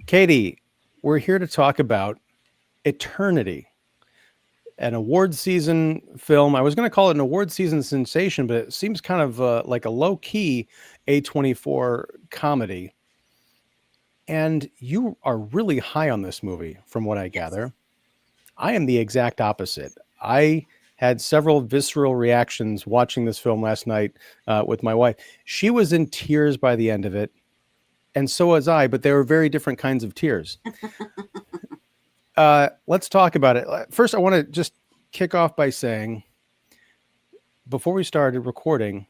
Katie, we're here to talk about Eternity, an award season film. I was going to call it an award season sensation, but it seems kind of like a low key A24 comedy. And you are really high on this movie, from what I Yes. gather. I am the exact opposite. I had several visceral reactions watching this film last night with my wife. She was in tears by the end of it, and so was I, but they were very different kinds of tears. Let's talk about it. First, I want to just kick off by saying, before we started recording,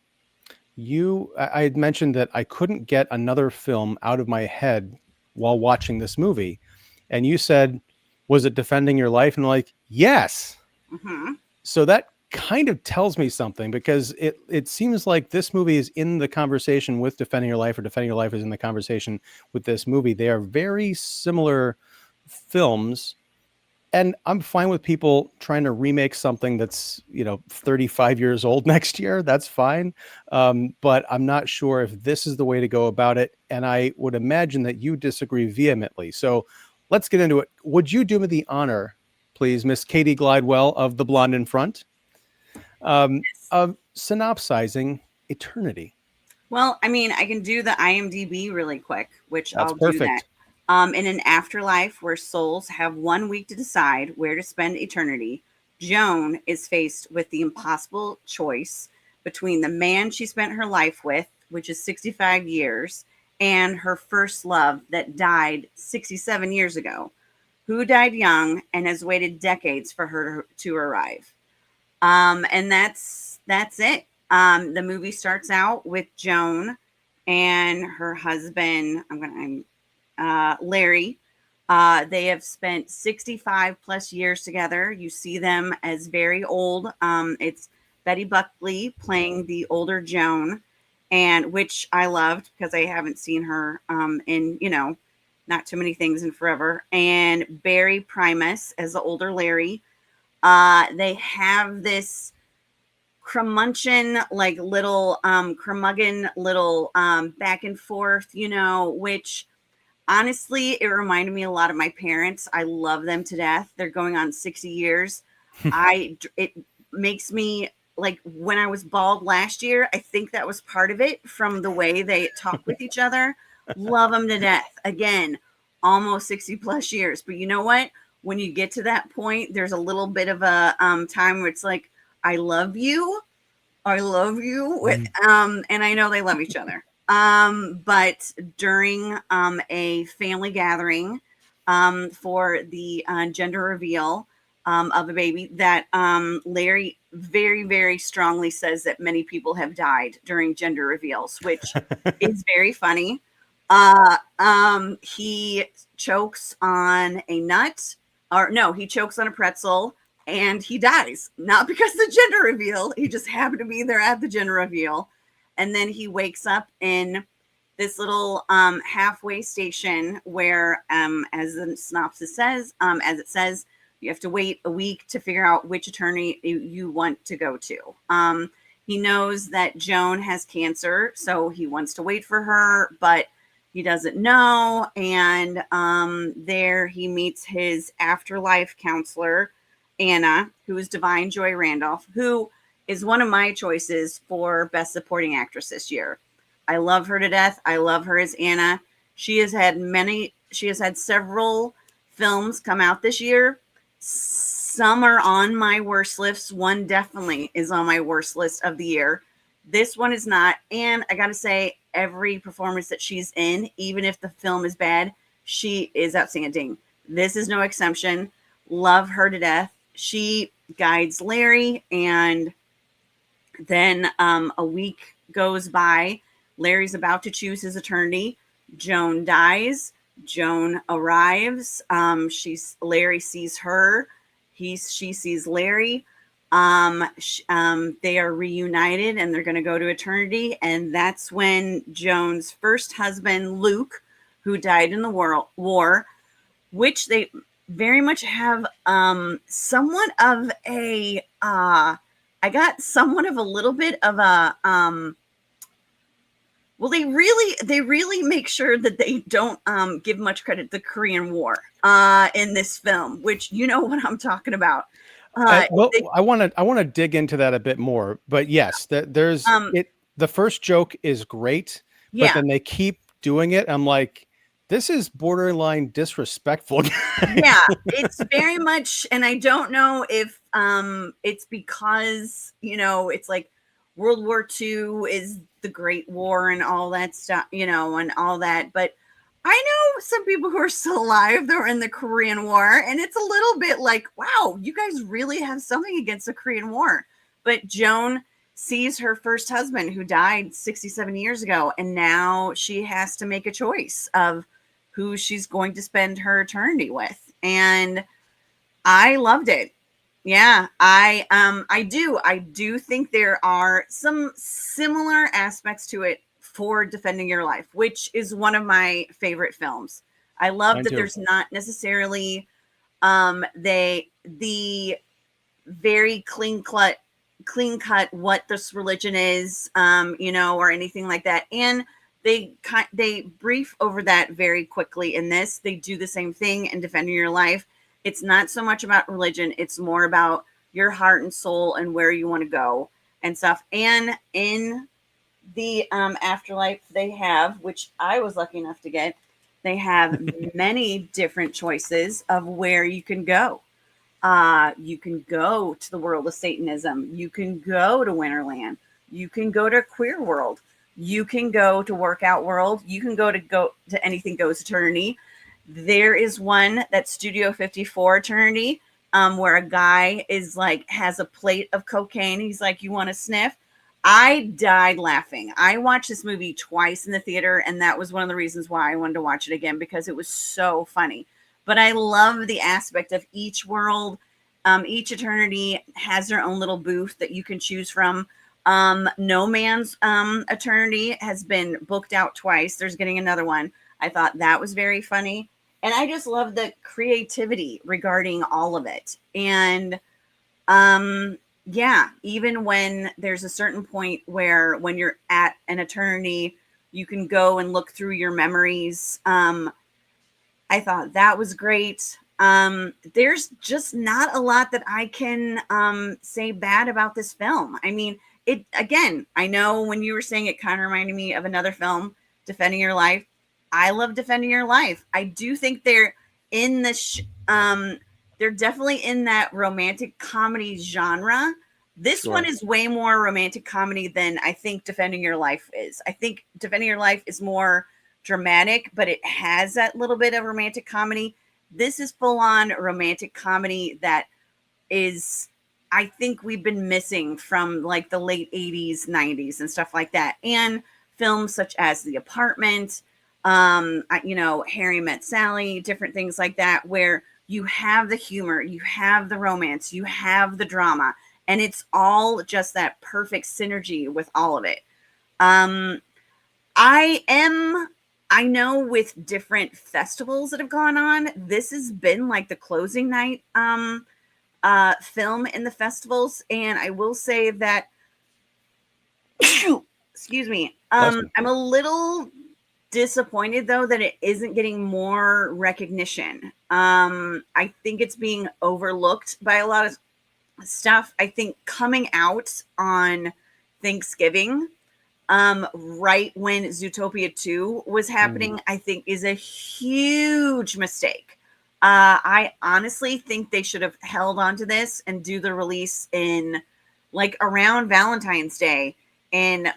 I had mentioned that I couldn't get another film out of my head while watching this movie. And you said, was it Defending Your Life? And I'm like, yes. Hmm. So that kind of tells me something because it seems like this movie is in the conversation with Defending Your Life, or Defending Your Life is in the conversation with this movie. They are very similar films, and I'm fine with people trying to remake something that's 35 years old next year. That's fine, but I'm not sure if this is the way to go about it. And I would imagine that you disagree vehemently. So let's get into it. Would you do me the honor, please, Miss Katie Glidewell of The Blonde in Front, of synopsizing Eternity? Well, I mean, I can do the IMDb really quick, which That's I'll do that. perfect. In an afterlife where souls have 1 week to decide where to spend eternity, Joan is faced with the impossible choice between the man she spent her life with, which is 65 years, and her first love that died 67 years ago, who died young and has waited decades for her to arrive. And that's it. The movie starts out with Joan and her husband. Larry. They have spent 65 plus years together. You see them as very old. It's Betty Buckley playing the older Joan, and which I loved because I haven't seen her in not too many things in forever. And Barry Primus as the older Larry. They have this curmudgeon like little curmudgeon little back and forth, which honestly it reminded me a lot of my parents. I love them to death. They're going on 60 years. It makes me like when I was bald last year, I think that was part of it from the way they talk with each other. Love them to death. Again, almost 60 plus years. But you know what? When you get to that point, there's a little bit of a time where it's like, I love you. I love you. And I know they love each other. But during a family gathering for the gender reveal of a baby, that Larry very, very strongly says that many people have died during gender reveals, which is very funny. He chokes on a nut, or no, he chokes on a pretzel and he dies. Not because of the gender reveal, he just happened to be there at the gender reveal. And then he wakes up in this little halfway station where, as the synopsis says, as it says, you have to wait a week to figure out which attorney you want to go to. He knows that Joan has cancer, so he wants to wait for her, but he doesn't know. And there he meets his afterlife counselor, Anna, who is Divine Joy Randolph, who is one of my choices for Best Supporting Actress this year. I love her to death. I love her as Anna. She has had several films come out this year. Some are on my worst lists. One definitely is on my worst list of the year. This one is not. And I got to say, every performance that she's in, even if the film is bad, she is outstanding. This is no exception. Love her to death. She guides Larry, and then a week goes by. Larry's about to choose his eternity. Joan dies. Joan arrives. Larry sees her. She sees Larry. They are reunited and they're going to go to eternity. And that's when Joan's first husband, Luke, who died in the war, which they very much have somewhat of a I got somewhat of a little bit of a Well, they really make sure that they don't give much credit to the Korean War in this film, which you know what I'm talking about. Well, They, I want to dig into that a bit more, but yes, there's um, it. The first joke is great, but yeah, then they keep doing it. I'm like, this is borderline disrespectful. yeah, it's very much, and I don't know if it's because it's like World War II is the Great War and all that stuff, and all that, but I know some people who are still alive that were in the Korean War, and it's a little bit like, wow, you guys really have something against the Korean War. But Joan sees her first husband who died 67 years ago, and now she has to make a choice of who she's going to spend her eternity with. And I loved it. Yeah, I do think there are some similar aspects to it for Defending Your Life, which is one of my favorite films. I love Mine that too. there's not necessarily the very clean cut what this religion is, or anything like that. And they brief over that very quickly in this. They do the same thing in Defending Your Life. It's not so much about religion, it's more about your heart and soul and where you want to go and stuff. And in the afterlife they have, which I was lucky enough to get, they have many different choices of where you can go. You can go to the world of Satanism. You can go to Winterland. You can go to Queer World. You can go to Workout World. You can go to Anything Goes Eternity. There is one that's Studio 54 Eternity, where a guy is like has a plate of cocaine. He's like, "You want to sniff?" I died laughing. I watched this movie twice in the theater, and that was one of the reasons why I wanted to watch it again, because it was so funny. But I love the aspect of each world. Each eternity has their own little booth that you can choose from. No Man's Eternity has been booked out twice. There's getting another one. I thought that was very funny. And I just love the creativity regarding all of it. And yeah, even when there's a certain point where when you're at an eternity, you can go and look through your memories. I thought that was great. There's just not a lot that I can say bad about this film. I mean, it again, I know when you were saying it kind of reminded me of another film, Defending Your Life. I love Defending Your Life. I do think they're in the they're definitely in that romantic comedy genre. This one Sure. is way more romantic comedy than I think Defending Your Life is. I think Defending Your Life is more dramatic, but it has that little bit of romantic comedy. This is full on romantic comedy that is, I think we've been missing from like the late 80s, 90s and stuff like that. And films such as The Apartment, Harry Met Sally, different things like that, where you have the humor, you have the romance, you have the drama, and it's all just that perfect synergy with all of it. Um, I know with different festivals that have gone on, this has been like the closing night film in the festivals. And I will say that, excuse me, Bless you. I'm a little disappointed though that it isn't getting more recognition. I think it's being overlooked by a lot of stuff. I think coming out on Thanksgiving, right when Zootopia 2 was happening, I think is a huge mistake. I honestly think they should have held on to this and do the release in like around Valentine's Day in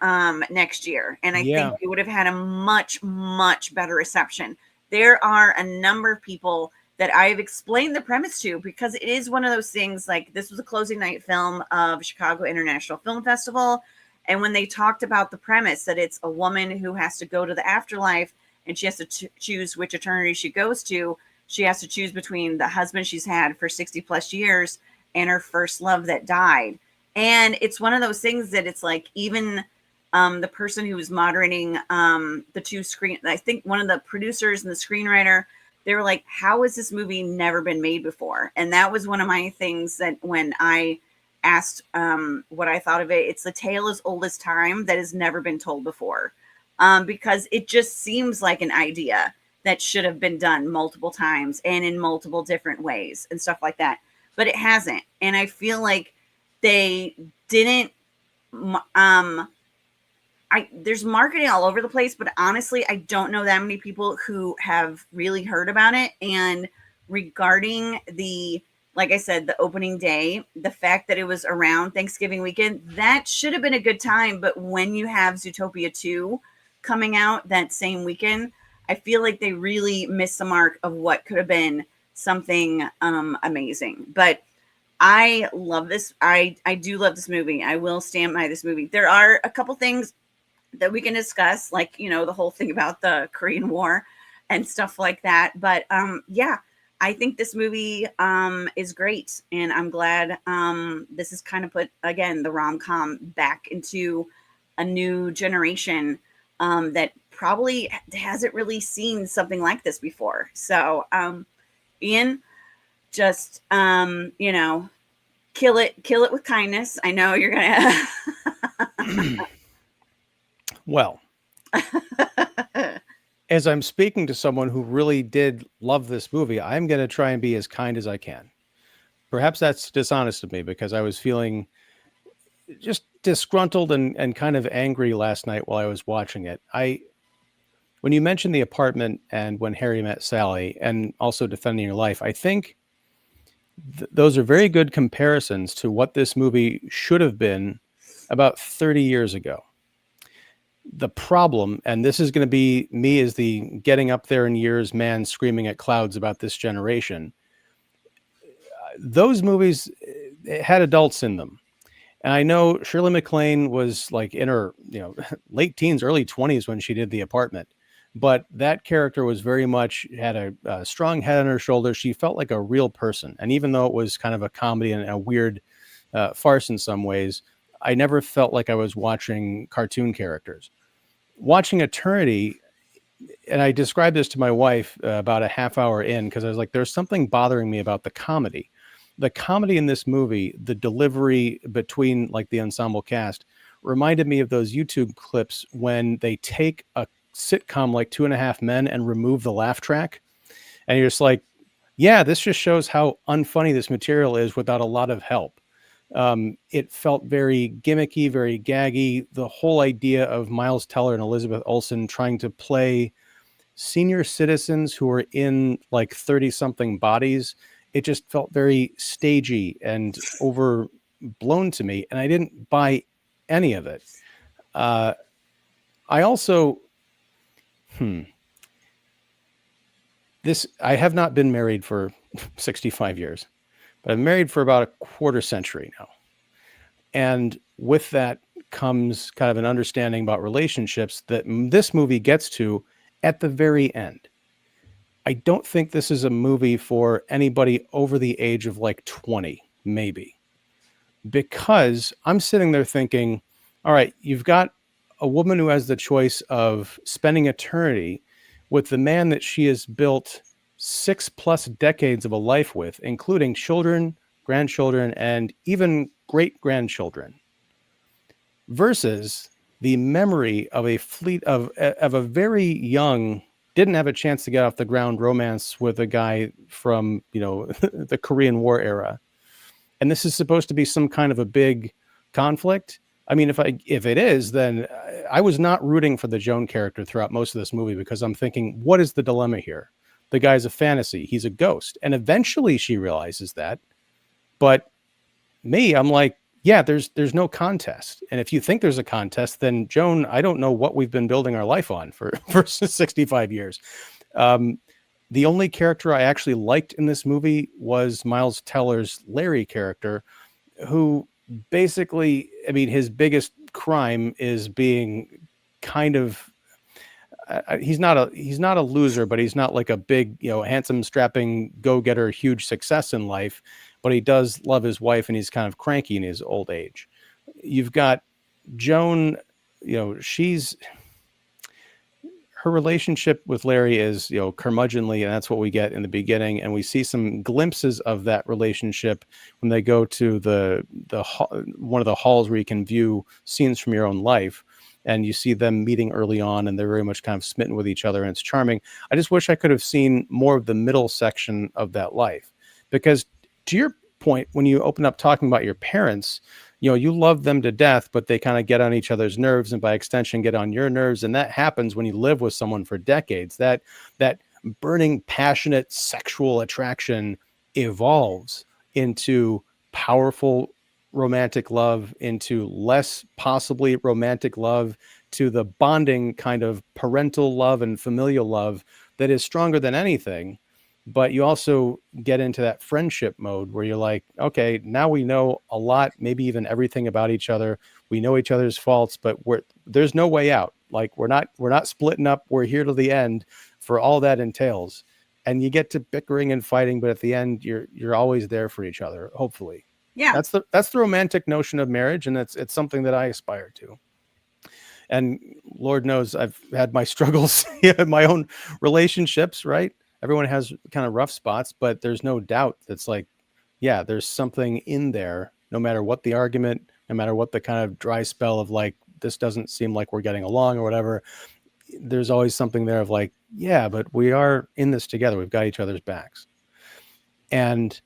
next year. And I think Yeah. we would have had a much, much better reception. There are a number of people that I've explained the premise to, because it is one of those things like this was a closing night film of Chicago International Film Festival. And when they talked about the premise that it's a woman who has to go to the afterlife and she has to choose which eternity she goes to, she has to choose between the husband she's had for 60 plus years and her first love that died. And it's one of those things that it's like, even the person who was moderating the two screen, I think one of the producers and the screenwriter, they were like, how has this movie never been made before? And that was one of my things that when I asked what I thought of it, it's a tale as old as time that has never been told before. because it just seems like an idea that should have been done multiple times and in multiple different ways and stuff like that. But it hasn't. And I feel like they didn't there's marketing all over the place, but honestly, I don't know that many people who have really heard about it. And regarding the, like I said, the opening day, the fact that it was around Thanksgiving weekend, that should have been a good time. But when you have Zootopia 2 coming out that same weekend, I feel like they really missed the mark of what could have been something amazing. But I love this. I do love this movie. I will stand by this movie. There are a couple things that we can discuss, like, the whole thing about the Korean War and stuff like that. But yeah, I think this movie is great. And I'm glad this has kind of put, again, the rom-com back into a new generation that probably hasn't really seen something like this before. So, Ian, just, kill it with kindness. I know you're going to. Well, as I'm speaking to someone who really did love this movie, I'm going to try and be as kind as I can. Perhaps that's dishonest of me because I was feeling just disgruntled and kind of angry last night while I was watching it. When you mentioned the apartment and when Harry met Sally and also Defending Your Life, I think those are very good comparisons to what this movie should have been about 30 years ago. The problem, and this is going to be me as the getting up there in years man screaming at clouds about this generation, those movies had adults in them. And I know Shirley MacLaine was like in her late teens, early 20s when she did The Apartment. But that character was very much had a strong head on her shoulders. She felt like a real person. And even though it was kind of a comedy and a weird farce in some ways, I never felt like I was watching cartoon characters. Watching Eternity, and I described this to my wife about a half hour in, because I was like, there's something bothering me about the comedy. The comedy in this movie, the delivery between like the ensemble cast, reminded me of those YouTube clips when they take a sitcom like Two and a Half Men and remove the laugh track. And you're just like, yeah, this just shows how unfunny this material is without a lot of help. It felt very gimmicky, very gaggy. The whole idea of Miles Teller and Elizabeth Olsen trying to play senior citizens who are in like 30-something bodies, it just felt very stagey and overblown to me. And I didn't buy any of it. I also, I have not been married for 65 years. I'm married for about a quarter century now. And with that comes kind of an understanding about relationships that this movie gets to at the very end. I don't think this is a movie for anybody over the age of like 20, maybe. Because I'm sitting there thinking, all right, you've got a woman who has the choice of spending eternity with the man that she has built 6+ decades of a life with, including children, grandchildren, and even great-grandchildren, versus the memory of a fleet of a very young, didn't have a chance to get off the ground romance with a guy from, the Korean War era. And this is supposed to be some kind of a big conflict. I mean, if it is, then I was not rooting for the Joan character throughout most of this movie because I'm thinking, what is the dilemma here? The guy's a fantasy. He's a ghost. And eventually she realizes that. But me, I'm like, yeah, there's no contest. And if you think there's a contest, then Joan, I don't know what we've been building our life on for 65 years. The only character I actually liked in this movie was Miles Teller's Larry character, who basically, I mean, his biggest crime is being kind of, he's not a loser, but he's not like a big, handsome, strapping go-getter, huge success in life, but he does love his wife and he's kind of cranky in his old age. You've got Joan, her relationship with Larry is, curmudgeonly, and that's what we get in the beginning. And we see some glimpses of that relationship when they go to the one of the halls where you can view scenes from your own life. and you see them meeting early on, and they're very much kind of smitten with each other, and it's charming. I just wish I could have seen more of the middle section of that life, because to your point, when you open up talking about your parents, you love them to death, but they kind of get on each other's nerves, and by extension get on your nerves. And that happens when you live with someone for decades. That burning, passionate sexual attraction evolves into powerful romantic love, into less possibly romantic love, to the bonding kind of parental love and familial love that is stronger than anything. But you also get into that friendship mode where you're like, okay, now we know a lot, maybe even everything about each other. We know each other's faults, but there's no way out. Like we're not splitting up. We're here to the end for all that entails. And you get to bickering and fighting, but at the end, you're always there for each other. Hopefully, Yeah. that's the romantic notion of marriage, and it's something that I aspire to. And Lord knows I've had my struggles in my own relationships, right? Everyone has kind of rough spots, but there's no doubt that's like, yeah, there's something in there, no matter what the argument, no matter what the kind of dry spell of like, this doesn't seem like we're getting along or whatever. There's always something there of like, yeah, but we are in this together. We've got each other's backs. And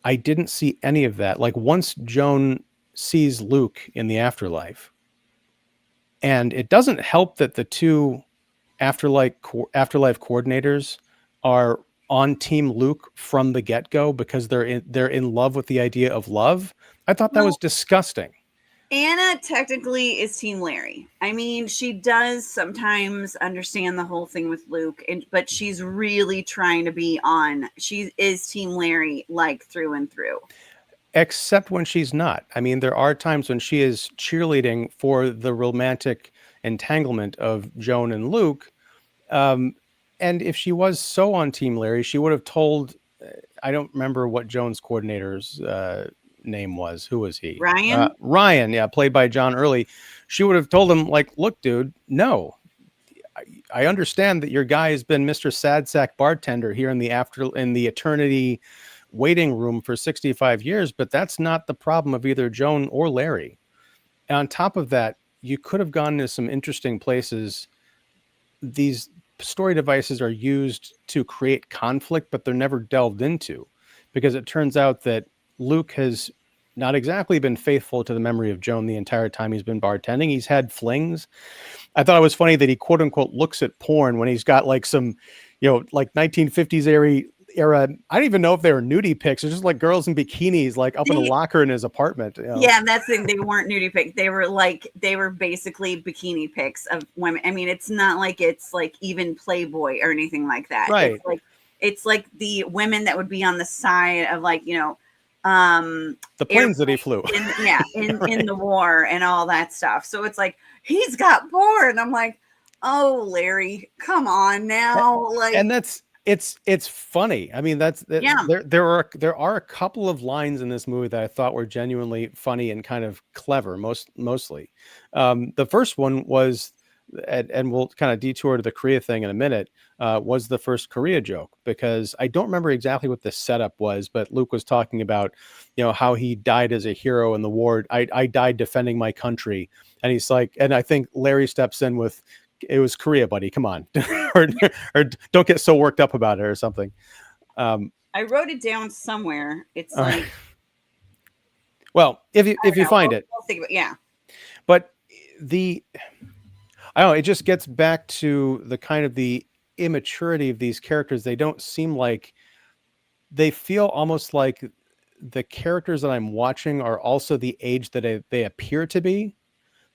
I didn't see any of that. Like once Joan sees Luke in the afterlife, and it doesn't help that the two afterlife coordinators are on Team Luke from the get-go because they're in love with the idea of love. I thought that was disgusting. Anna technically is Team Larry. I mean, she does sometimes understand the whole thing with Luke, but she's really trying to be on. She is Team Larry, like through and through. Except when she's not. I mean, there are times when she is cheerleading for the romantic entanglement of Joan and Luke. And if she was so on Team Larry, she would have told, I don't remember what Joan's coordinator's name was. Who was he? Ryan? Ryan, yeah, played by John Early. She would have told him, like, look, dude, no. I understand that your guy has been Mr. Sad Sack bartender here in the eternity waiting room for 65 years, but that's not the problem of either Joan or Larry. And on top of that, you could have gone to some interesting places. These story devices are used to create conflict, but they're never delved into, because it turns out that Luke has not exactly been faithful to the memory of Joan the entire time he's been bartending. He's had flings. I thought it was funny that he quote unquote looks at porn when he's got like some, like 1950s era. I don't even know if they were nudie pics. It's just like girls in bikinis, like up in a locker in his apartment. Yeah, that's the thing. They weren't nudie pics. They were basically bikini pics of women. I mean, it's not like it's like even Playboy or anything like that. Right. It's like the women that would be on the side of like, the planes that he flew. Right. In the war and all that stuff. So it's like, he's got porn. I'm like, oh, Larry, come on now. And it's funny. I mean, there are a couple of lines in this movie that I thought were genuinely funny and kind of clever, mostly. The first one was, and we'll kind of detour to the Korea thing in a minute, was the first Korea joke, because I don't remember exactly what the setup was, but Luke was talking about, how he died as a hero in the war. I died defending my country. And he's like, and I think Larry steps in with, it was Korea, buddy. Come on. or don't get so worked up about it or something. I wrote it down somewhere. It's like, well, if you find it, we'll think about, yeah. But I don't know, it just gets back to the kind of the immaturity of these characters. They don't seem like, they feel almost like the characters that I'm watching are also the age that they appear to be.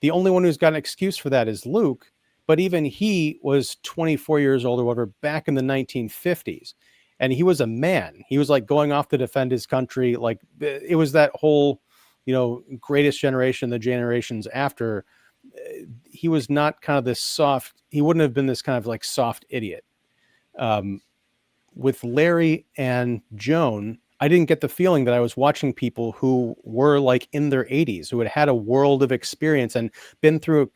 The only one who's got an excuse for that is Luke, but even he was 24 years old or whatever back in the 1950s. And he was a man. He was like going off to defend his country. Like it was that whole, greatest generation, the generations after. He was not kind of this soft, he wouldn't have been this kind of like soft idiot. With Larry and Joan, I didn't get the feeling that I was watching people who were like in their 80s, who had a world of experience and been through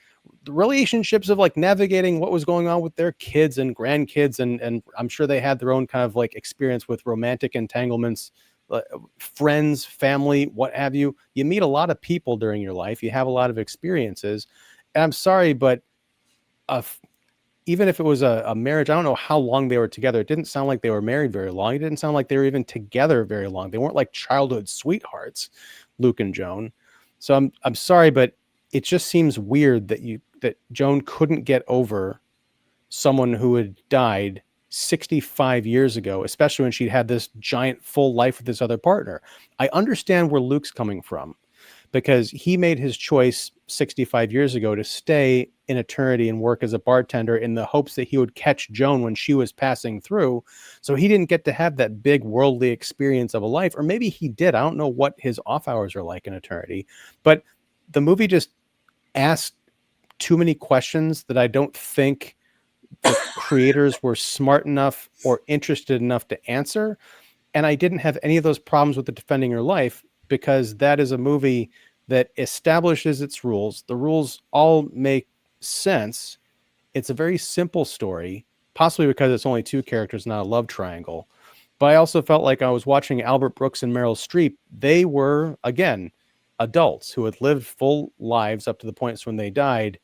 the relationships of like navigating what was going on with their kids and grandkids. And I'm sure they had their own kind of like experience with romantic entanglements, friends, family, what have you. You meet a lot of people during your life. You have a lot of experiences. I'm sorry, but uh, even if it was a marriage, I don't know how long they were together. It didn't sound like they were married very long. It didn't sound like they were even together very long. They weren't like childhood sweethearts, Luke and Joan. So I'm sorry, but it just seems weird that Joan couldn't get over someone who had died 65 years ago, especially when she'd had this giant full life with this other partner. I understand where Luke's coming from because he made his choice 65 years ago to stay in eternity and work as a bartender in the hopes that he would catch Joan when she was passing through. So he didn't get to have that big worldly experience of a life, or maybe he did. I don't know what his off hours are like in eternity, but the movie just asked too many questions that I don't think the creators were smart enough or interested enough to answer. And I didn't have any of those problems with the Defending Your Life because that is a movie that establishes its rules. The rules all make sense. It's a very simple story, possibly because it's only two characters, not a love triangle. But I also felt like I was watching Albert Brooks and Meryl Streep. They were, again, adults who had lived full lives up to the points when they died.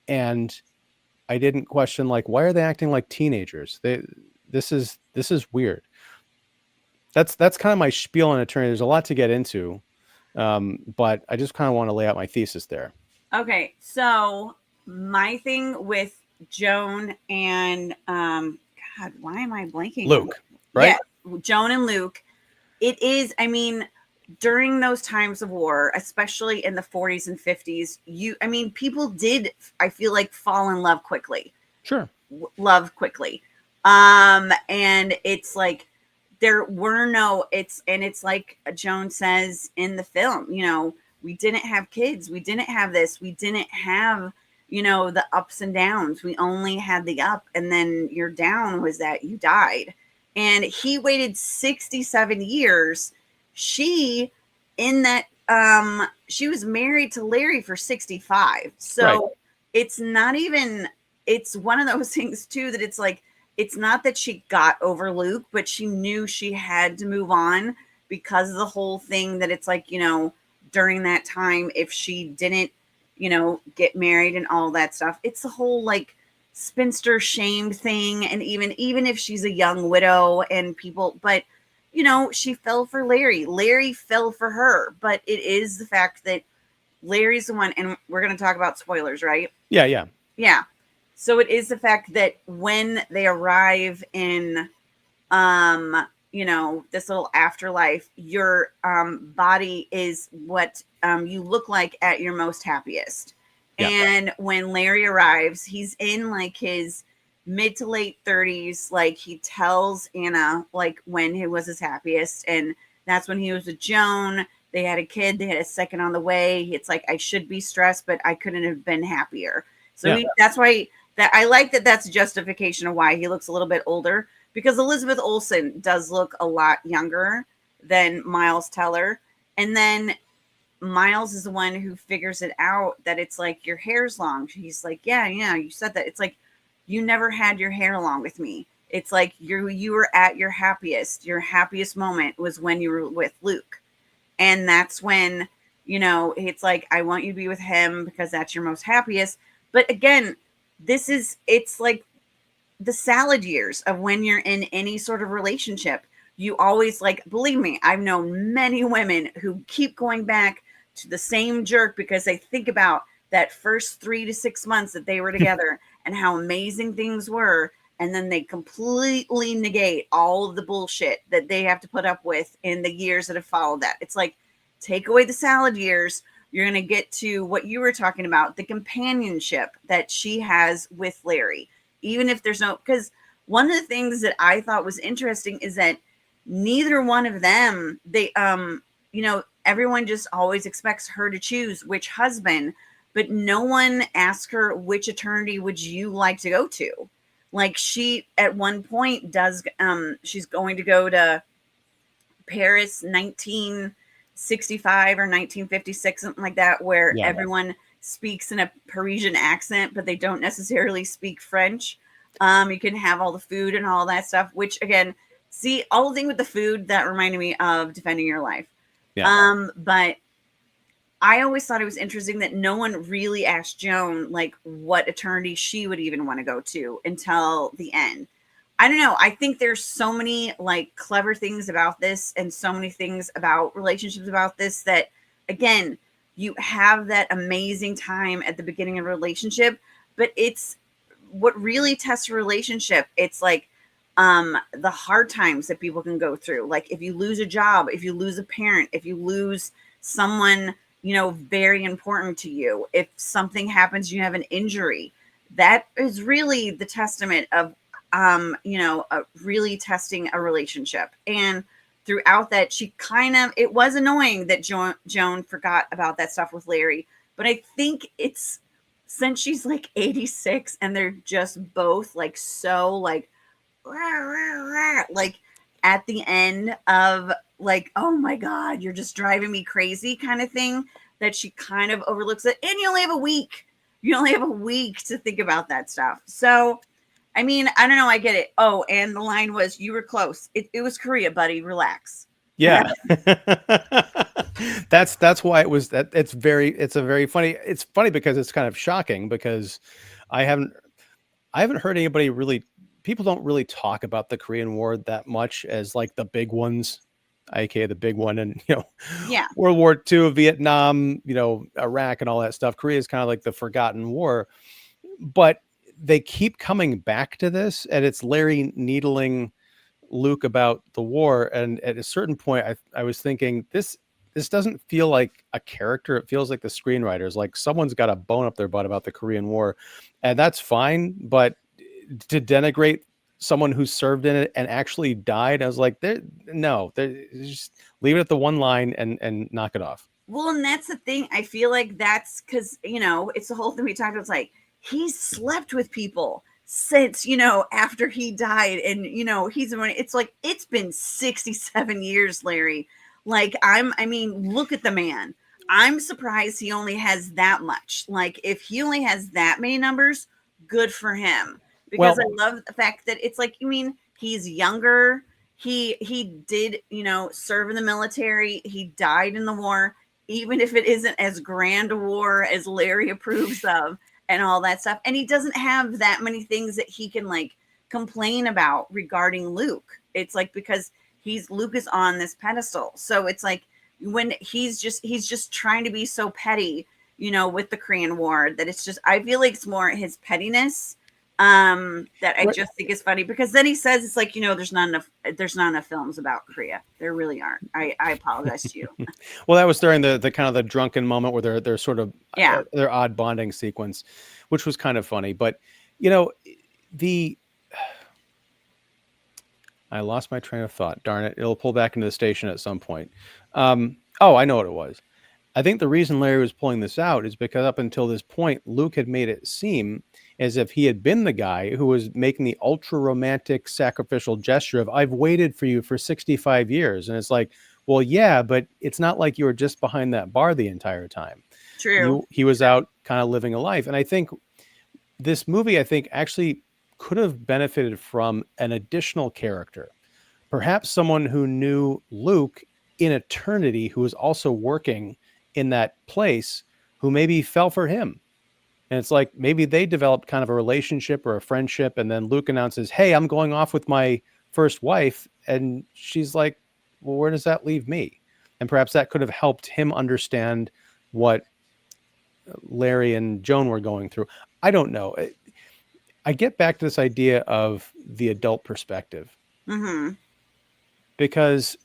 And I didn't question, like, why are they acting like teenagers? This is weird. That's kind of my spiel on Eternity. There's a lot to get into, but I just kind of want to lay out my thesis there. Okay, so my thing with Joan and God, why am I blanking? Luke, right? Yeah, Joan and Luke. It is, I mean, during those times of war, especially in the 40s and 50s, people did, I feel like, fall in love quickly. Sure. Love quickly. And it's like there were no, it's like Joan says in the film, we didn't have kids, we didn't have this, we didn't have, the ups and downs. We only had the up, and then your down was that you died. And he waited 67 years. She she was married to Larry for 65. So right. It's not even, it's one of those things too, that it's like, it's not that she got over Luke, but she knew she had to move on because of the whole thing that it's like, during that time, if she didn't, get married and all that stuff, it's the whole like spinster shamed thing. And even if she's a young widow and people, but she fell for Larry. Larry fell for her, but it is the fact that Larry's the one, and we're going to talk about spoilers, right? Yeah. So it is the fact that when they arrive in, this little afterlife, your body is what you look like at your most happiest. Yeah. And when Larry arrives, he's in like his mid to late 30s. Like he tells Anna like when he was his happiest, and that's when he was with Joan. They had a kid, they had a second on the way. It's like, I should be stressed, but I couldn't have been happier. So yeah. That's why that I like that's justification of why he looks a little bit older, because Elizabeth Olsen does look a lot younger than Miles Teller. And then Miles is the one who figures it out that it's like, your hair's long. He's like, yeah, you said that. It's like, you never had your hair long with me. It's like you were at your happiest. Your happiest moment was when you were with Luke. And that's when, it's like, I want you to be with him because that's your most happiest. But again, it's like the salad years of when you're in any sort of relationship. You always, like, believe me, I've known many women who keep going back to the same jerk because they think about that first 3 to 6 months that they were together and how amazing things were. And then they completely negate all of the bullshit that they have to put up with in the years that have followed that. It's like, take away the salad years, you're going to get to what you were talking about, the companionship that she has with Larry. Even if there's no, because one of the things that I thought was interesting is that neither one of them, everyone just always expects her to choose which husband, but no one asks her, which eternity would you like to go to? Like she, at one point does, she's going to go to Paris 1965 or 1956, something like that, where everyone speaks in a Parisian accent, but they don't necessarily speak French. You can have all the food and all that stuff, which again, see, all the thing with the food that reminded me of Defending Your Life. Yeah. But I always thought it was interesting that no one really asked Joan like what eternity she would even want to go to until the end. I don't know. I think there's so many like clever things about this and so many things about relationships about this that again, you have that amazing time at the beginning of a relationship, but it's what really tests a relationship. It's like the hard times that people can go through. Like if you lose a job, if you lose a parent, if you lose someone, you know, very important to you, if something happens, you have an injury, that is really the testament of you know, really testing a relationship. And throughout that, she kind of, it was annoying that Joan forgot about that stuff with Larry. But I think it's since she's like 86 and they're just both like so like at the end of like, oh my God, you're just driving me crazy kind of thing, that she kind of overlooks it. And you only have a week. You only have a week to think about that stuff. So I mean, I don't know. I get it. Oh, and the line was, "You were close. It was Korea, buddy. Relax." Yeah. That's why it was that. It's a very funny. It's funny because it's kind of shocking because I haven't heard anybody really. People don't really talk about the Korean War that much as like the big ones, aka the big one, and Yeah. World War II, Vietnam, Iraq, and all that stuff. Korea is kind of like the forgotten war, but they keep coming back to this, and it's Larry needling Luke about the war. And at a certain point, I was thinking this doesn't feel like a character. It feels like the screenwriters, like someone's got a bone up their butt about the Korean War, and that's fine. But to denigrate someone who served in it and actually died, I was like, no, just leave it at the one line and knock it off. Well, and that's the thing. I feel like that's because, it's the whole thing we talked about. It's like he slept with people since, after he died. And, it's like it's been 67 years, Larry. Like, I mean, look at the man. I'm surprised he only has that much. Like, if he only has that many numbers, good for him. Because I love the fact that it's like, he's younger. He did, serve in the military. He died in the war, even if it isn't as grand a war as Larry approves of and all that stuff. And he doesn't have that many things that he can like complain about regarding Luke. It's like, because Luke is on this pedestal. So it's like when he's just trying to be so petty, with the Korean War, that it's just, I feel like it's more his pettiness that I just think is funny, because then he says it's like, there's not enough films about Korea. There really aren't. I apologize to you. Well, that was during the kind of the drunken moment where they're sort of their odd bonding sequence, which was kind of funny. But I lost my train of thought. Darn it! It'll pull back into the station at some point. Oh, I know what it was. I think the reason Larry was pulling this out is because up until this point, Luke had made it seem as if he had been the guy who was making the ultra romantic sacrificial gesture of, I've waited for you for 65 years. And it's like, well, yeah, but it's not like you were just behind that bar the entire time. True. He was out kind of living a life. And I think this movie, actually could have benefited from an additional character, perhaps someone who knew Luke in eternity, who was also working in that place, who maybe fell for him. And it's like, maybe they developed kind of a relationship or a friendship. And then Luke announces, hey, I'm going off with my first wife. And she's like, well, where does that leave me? And perhaps that could have helped him understand what Larry and Joan were going through. I don't know. I get back to this idea of the adult perspective. Mm-hmm. Because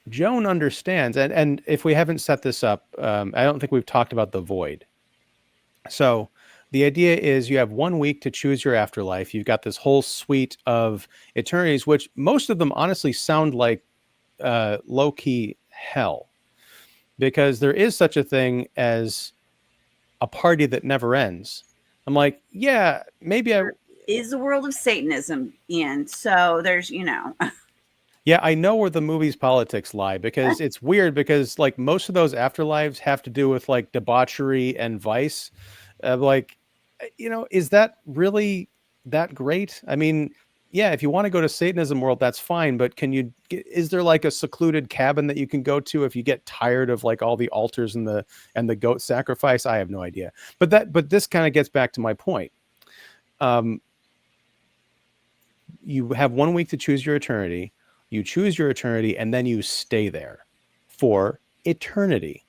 Joan understands, and if we haven't set this up, I don't think we've talked about the void. So the idea is you have 1 week to choose your afterlife. You've got this whole suite of eternities, which most of them honestly sound like low-key hell, because there is such a thing as a party that never ends. I'm like, yeah, maybe is the world of Satanism, Ian. So there's, Yeah, I know where the movie's politics lie, because it's weird, because like most of those afterlives have to do with like debauchery and vice. Is that really that great? I mean, yeah, if you want to go to Satanism world, that's fine. But is there like a secluded cabin that you can go to if you get tired of like all the altars and the goat sacrifice? I have no idea. But this kind of gets back to my point. You have 1 week to choose your eternity. You choose your eternity, and then you stay there for eternity.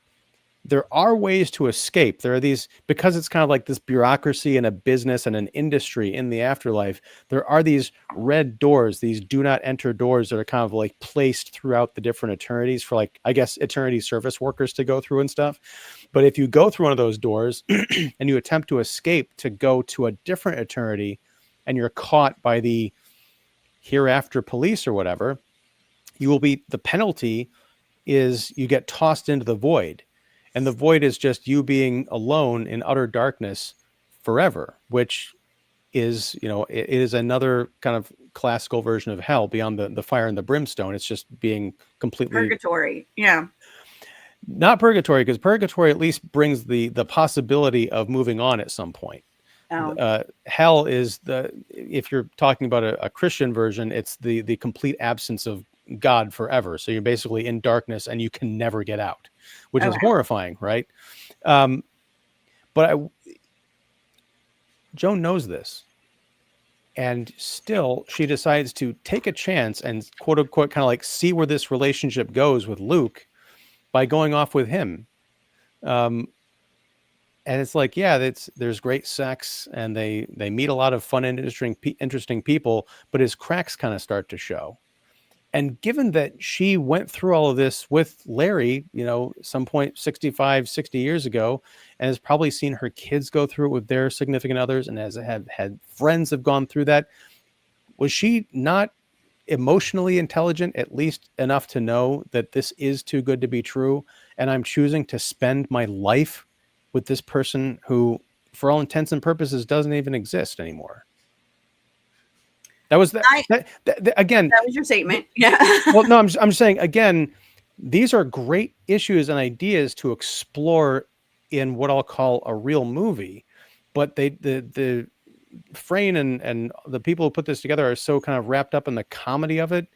There are ways to escape. There are these, because it's kind of like this bureaucracy and a business and an industry in the afterlife. There are these red doors, these do not enter doors that are kind of like placed throughout the different eternities for, like, I guess, eternity service workers to go through and stuff. But if you go through one of those doors and you attempt to escape to go to a different eternity, and you're caught by the hereafter police or whatever, the penalty is you get tossed into the void. And the void is just you being alone in utter darkness forever, which is, it is another kind of classical version of hell beyond the fire and the brimstone. It's just being completely purgatory. Yeah. Not purgatory, because purgatory at least brings the possibility of moving on at some point. Oh. Hell is if you're talking about a Christian version, it's the complete absence of God forever. So you're basically in darkness and you can never get out, which is horrifying, right? But Joan knows this, and still she decides to take a chance and quote unquote kind of like see where this relationship goes with Luke by going off with him. And it's like, yeah, there's great sex, and they meet a lot of fun and interesting people, but his cracks kind of start to show. And given that she went through all of this with Larry, some point 65, 60 years ago, and has probably seen her kids go through it with their significant others, and have had friends have gone through that, was she not emotionally intelligent, at least enough to know that this is too good to be true, and I'm choosing to spend my life with this person who, for all intents and purposes, doesn't even exist anymore? That was again. That was your statement. Yeah. Well, no, I'm saying again, these are great issues and ideas to explore in what I'll call a real movie, but the Freyne and the people who put this together are so kind of wrapped up in the comedy of it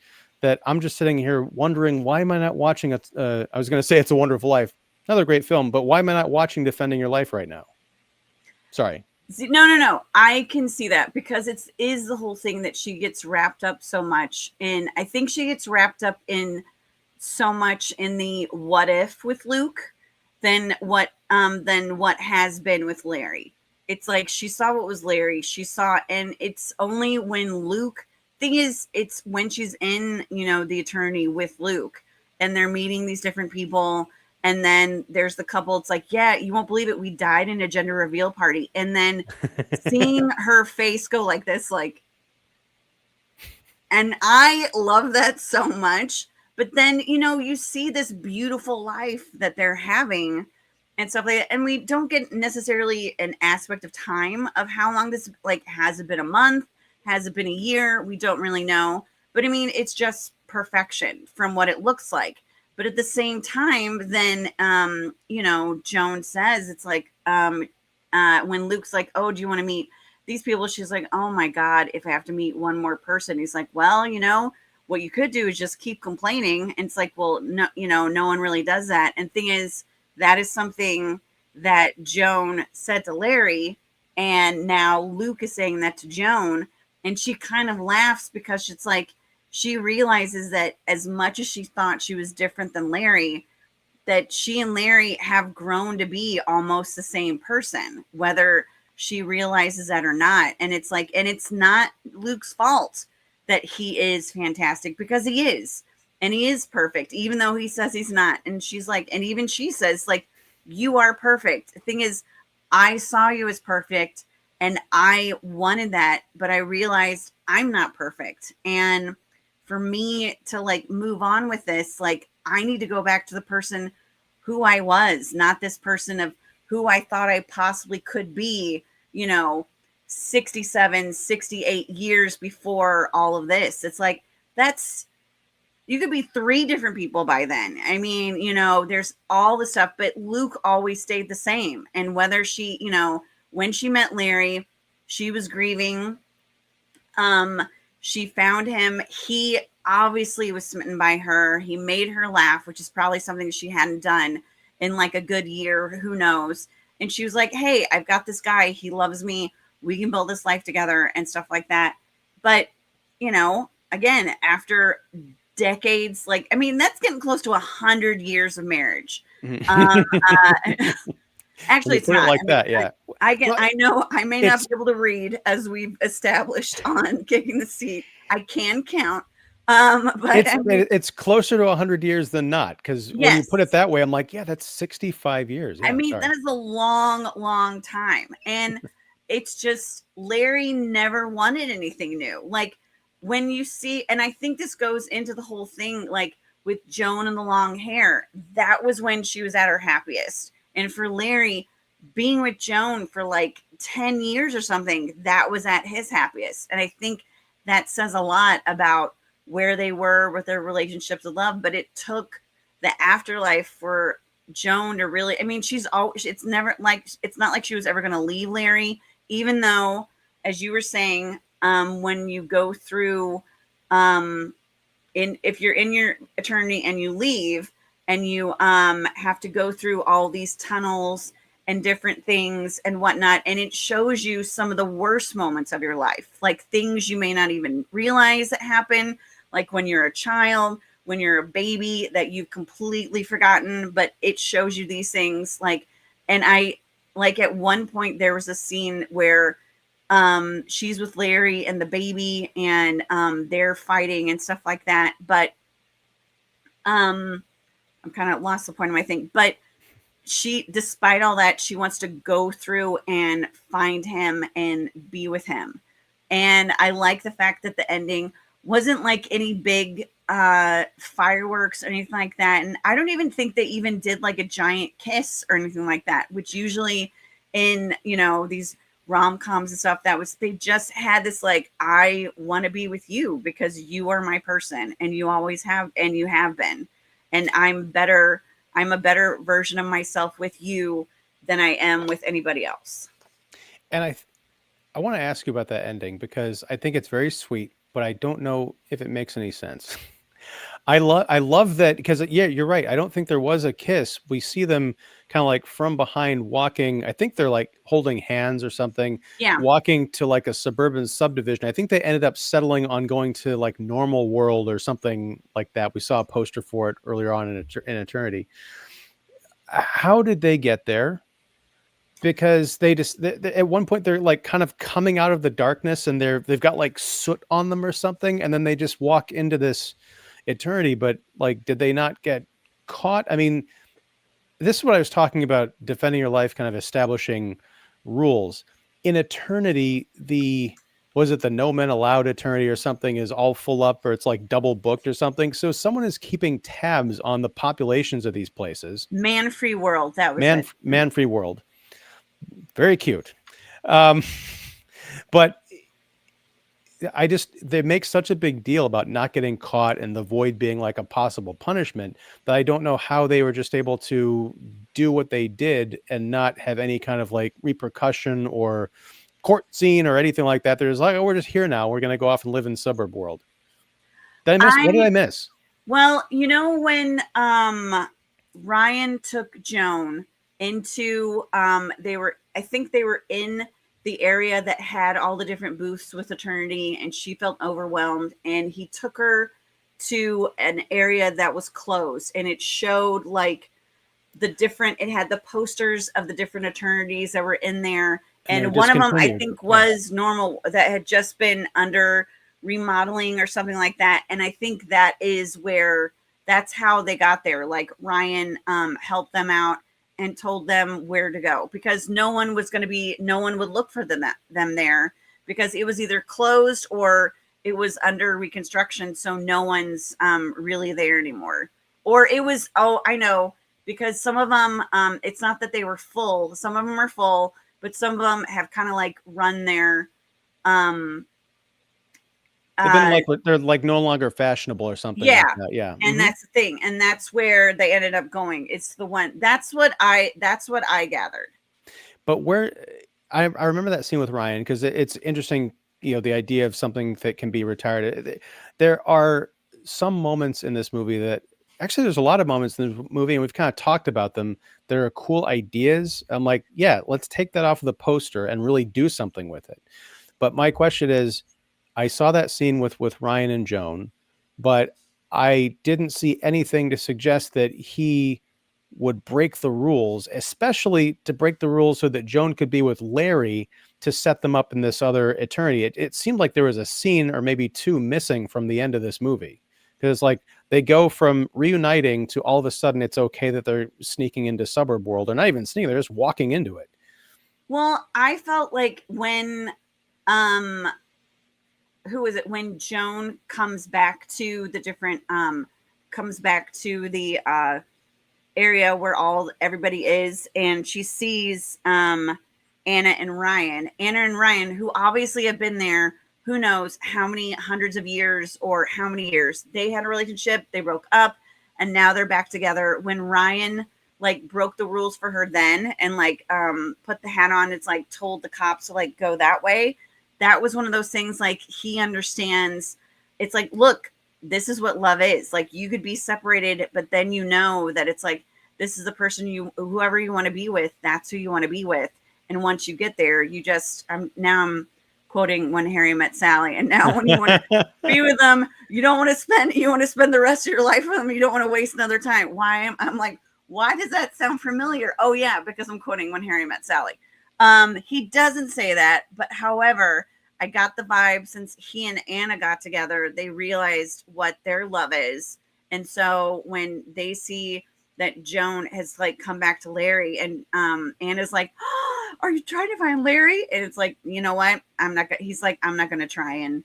that I'm just sitting here wondering, why am I not watching it? I was going to say It's a Wonderful Life, another great film, but why am I not watching Defending Your Life right now? Sorry. No. I can see that, because it is the whole thing that she gets wrapped up so much in. I think she gets wrapped up in so much in the what if with Luke than what has been with Larry. It's like she saw what was Larry. She saw, and it's only when Luke. Thing is, it's when she's in the eternity with Luke, and they're meeting these different people. And then there's the couple. It's like, yeah, you won't believe it. We died in a gender reveal party. And then seeing her face go like this, like, and I love that so much. But then, you see this beautiful life that they're having and stuff like that. And we don't get necessarily an aspect of time of how long this, like, has it been a month? Has it been a year? We don't really know. But I mean, it's just perfection from what it looks like. But at the same time, then, Joan says, it's like, when Luke's like, oh, do you want to meet these people? She's like, oh my God, if I have to meet one more person. He's like, well, what you could do is just keep complaining. And it's like, well, no, no one really does that. And thing is, that is something that Joan said to Larry. And now Luke is saying that to Joan. And she kind of laughs, because it's like, she realizes that as much as she thought she was different than Larry, that she and Larry have grown to be almost the same person, whether she realizes that or not. And it's like, and it's not Luke's fault that he is fantastic, because he is, and he is perfect, even though he says he's not. And she's like, and even she says, like, you are perfect. The thing is, I saw you as perfect, and I wanted that, but I realized I'm not perfect. And for me to like move on with this, like, I need to go back to the person who I was, not this person of who I thought I possibly could be, 67, 68 years before all of this. It's like, you could be 3 different people by then. I mean, there's all the stuff, but Luke always stayed the same. And whether she, when she met Larry, she was grieving. She found him. He obviously was smitten by her. He made her laugh, which is probably something she hadn't done in like a good year. Who knows? And she was like, hey, I've got this guy. He loves me. We can build this life together and stuff like that. But, you know, again, after decades, like, I mean, that's getting close to 100 years of marriage. Actually, it's put not it like I mean, that. Yeah. I know I may not be able to read, as we've established on Kicking the Seat. I can count. But it's closer to 100 years than not, because when you put it that way, I'm like, yeah, that's 65 years. Yeah, I mean, that is a long time. And it's just Larry never wanted anything new. Like when you see, and I think this goes into the whole thing, like with Joan and the long hair, that was when she was at her happiest. And for Larry, being with Joan for like 10 years or something, that was at his happiest. And I think that says a lot about where they were with their relationships of love. But it took the afterlife for Joan to really, I mean, she's always, it's never like, it's not like she was ever going to leave Larry, even though, as you were saying, when you go through, if you're in your eternity and you leave and you have to go through all these tunnels and different things and whatnot, and it shows you some of the worst moments of your life, like things you may not even realize that happen, like when you're a child, when you're a baby that you've completely forgotten, but it shows you these things. Like, and I like at one point there was a scene where she's with Larry and the baby, and they're fighting and stuff like that. But I'm kind of lost the point of my thing. But she, despite all that, she wants to go through and find him and be with him. And I like the fact that the ending wasn't like any big fireworks or anything like that. And I don't even think they even did like a giant kiss or anything like that, which usually in, you know, these rom-coms and stuff, that was, they just had this like, I want to be with you because you are my person and you always have, and you have been, and I'm a better version of myself with you than I am with anybody else. And I want to ask you about that ending, because I think it's very sweet, but I don't know if it makes any sense. I love that, because yeah, you're right. I don't think there was a kiss. We see them kind of like from behind walking. I think they're like holding hands or something. Yeah. Walking to like a suburban subdivision. I think they ended up settling on going to like Normal World or something like that. We saw a poster for it earlier on in Eternity. How did they get there? Because they at one point they're like kind of coming out of the darkness, and they've got like soot on them or something, and then they just walk into this eternity. But like, did they not get caught? I mean, this is what I was talking about, defending your life, kind of establishing rules in eternity. Was it the no men allowed eternity or something is all full up, or it's like double booked or something. So someone is keeping tabs on the populations of these places. Man Free World. That was it. Man Free World. Very cute. But they make such a big deal about not getting caught and the void being like a possible punishment, that I don't know how they were just able to do what they did and not have any kind of like repercussion or court scene or anything like that. There's like, oh, we're just here now. We're going to go off and live in suburb world. What did I miss? Well, you know, when Ryan took Joan into, I think they were in the area that had all the different booths with Eternity, and she felt overwhelmed, and he took her to an area that was closed, and it showed like it had the posters of the different Eternities that were in there. And one of them, I think, was Normal, that had just been under remodeling or something like that. And I think that's how they got there. Like Ryan helped them out and told them where to go, because no one would look for them there, because it was either closed or it was under reconstruction. So no one's really there anymore. Or it was, I know, because some of them, it's not that they were full. Some of them are full, but some of them have kind of like run their, they're like no longer fashionable or something. Yeah. Like that. Yeah. And that's the thing. And that's where they ended up going. It's the one, that's what I gathered. But where I remember that scene with Ryan, because it's interesting the idea of something that can be retired. There are some moments in this movie that actually there's a lot of moments in the movie, and we've kind of talked about them. There are cool ideas. I'm like, yeah, let's take that off of the poster and really do something with it. But my question is, I saw that scene with Ryan and Joan, but I didn't see anything to suggest that he would break the rules, especially to break the rules so that Joan could be with Larry to set them up in this other eternity. It seemed like there was a scene or maybe two missing from the end of this movie. Because like they go from reuniting to all of a sudden it's okay that they're sneaking into suburb world. They're not even sneaking, they're just walking into it. Well, I felt like when um who is it, when Joan comes back to the different comes back to the area where everybody is, and she sees Anna and Ryan, who obviously have been there who knows how many hundreds of years or how many years. They had a relationship, they broke up, and now they're back together. When Ryan like broke the rules for her then and like put the hat on, it's like told the cops to like go that way. That was one of those things like he understands. It's like, look, this is what love is. Like you could be separated, but then you know that it's like this is the person whoever you want to be with, that's who you want to be with. And once you get there, you just I'm quoting When Harry Met Sally. And now when you want to be with them, you want to spend the rest of your life with them. You don't want to waste another time. I'm like, why does that sound familiar? Oh yeah, because I'm quoting When Harry Met Sally. He doesn't say that, but however, I got the vibe since he and Anna got together, they realized what their love is. And so when they see that Joan has like come back to Larry and Anna's like, oh, are you trying to find Larry? And it's like, you know what? He's like, I'm not going to try and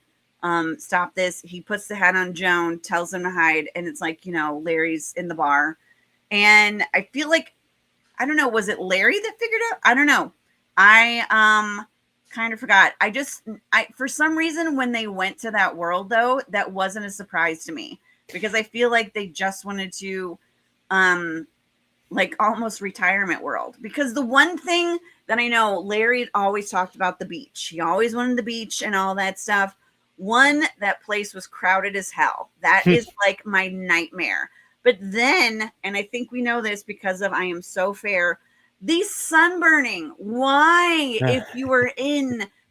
stop this. He puts the hat on Joan, tells him to hide. And it's like, Larry's in the bar. And I feel like, I don't know, was it Larry that figured out? I don't know. I kind of forgot. I for some reason when they went to that world though, that wasn't a surprise to me because I feel like they just wanted to like almost retirement world, because the one thing that I know Larry had always talked about the beach. He always wanted the beach and all that stuff. One, that place was crowded as hell. That is like my nightmare. But then, and I think we know this because of I Am So Fair, the sunburning. Why, if you were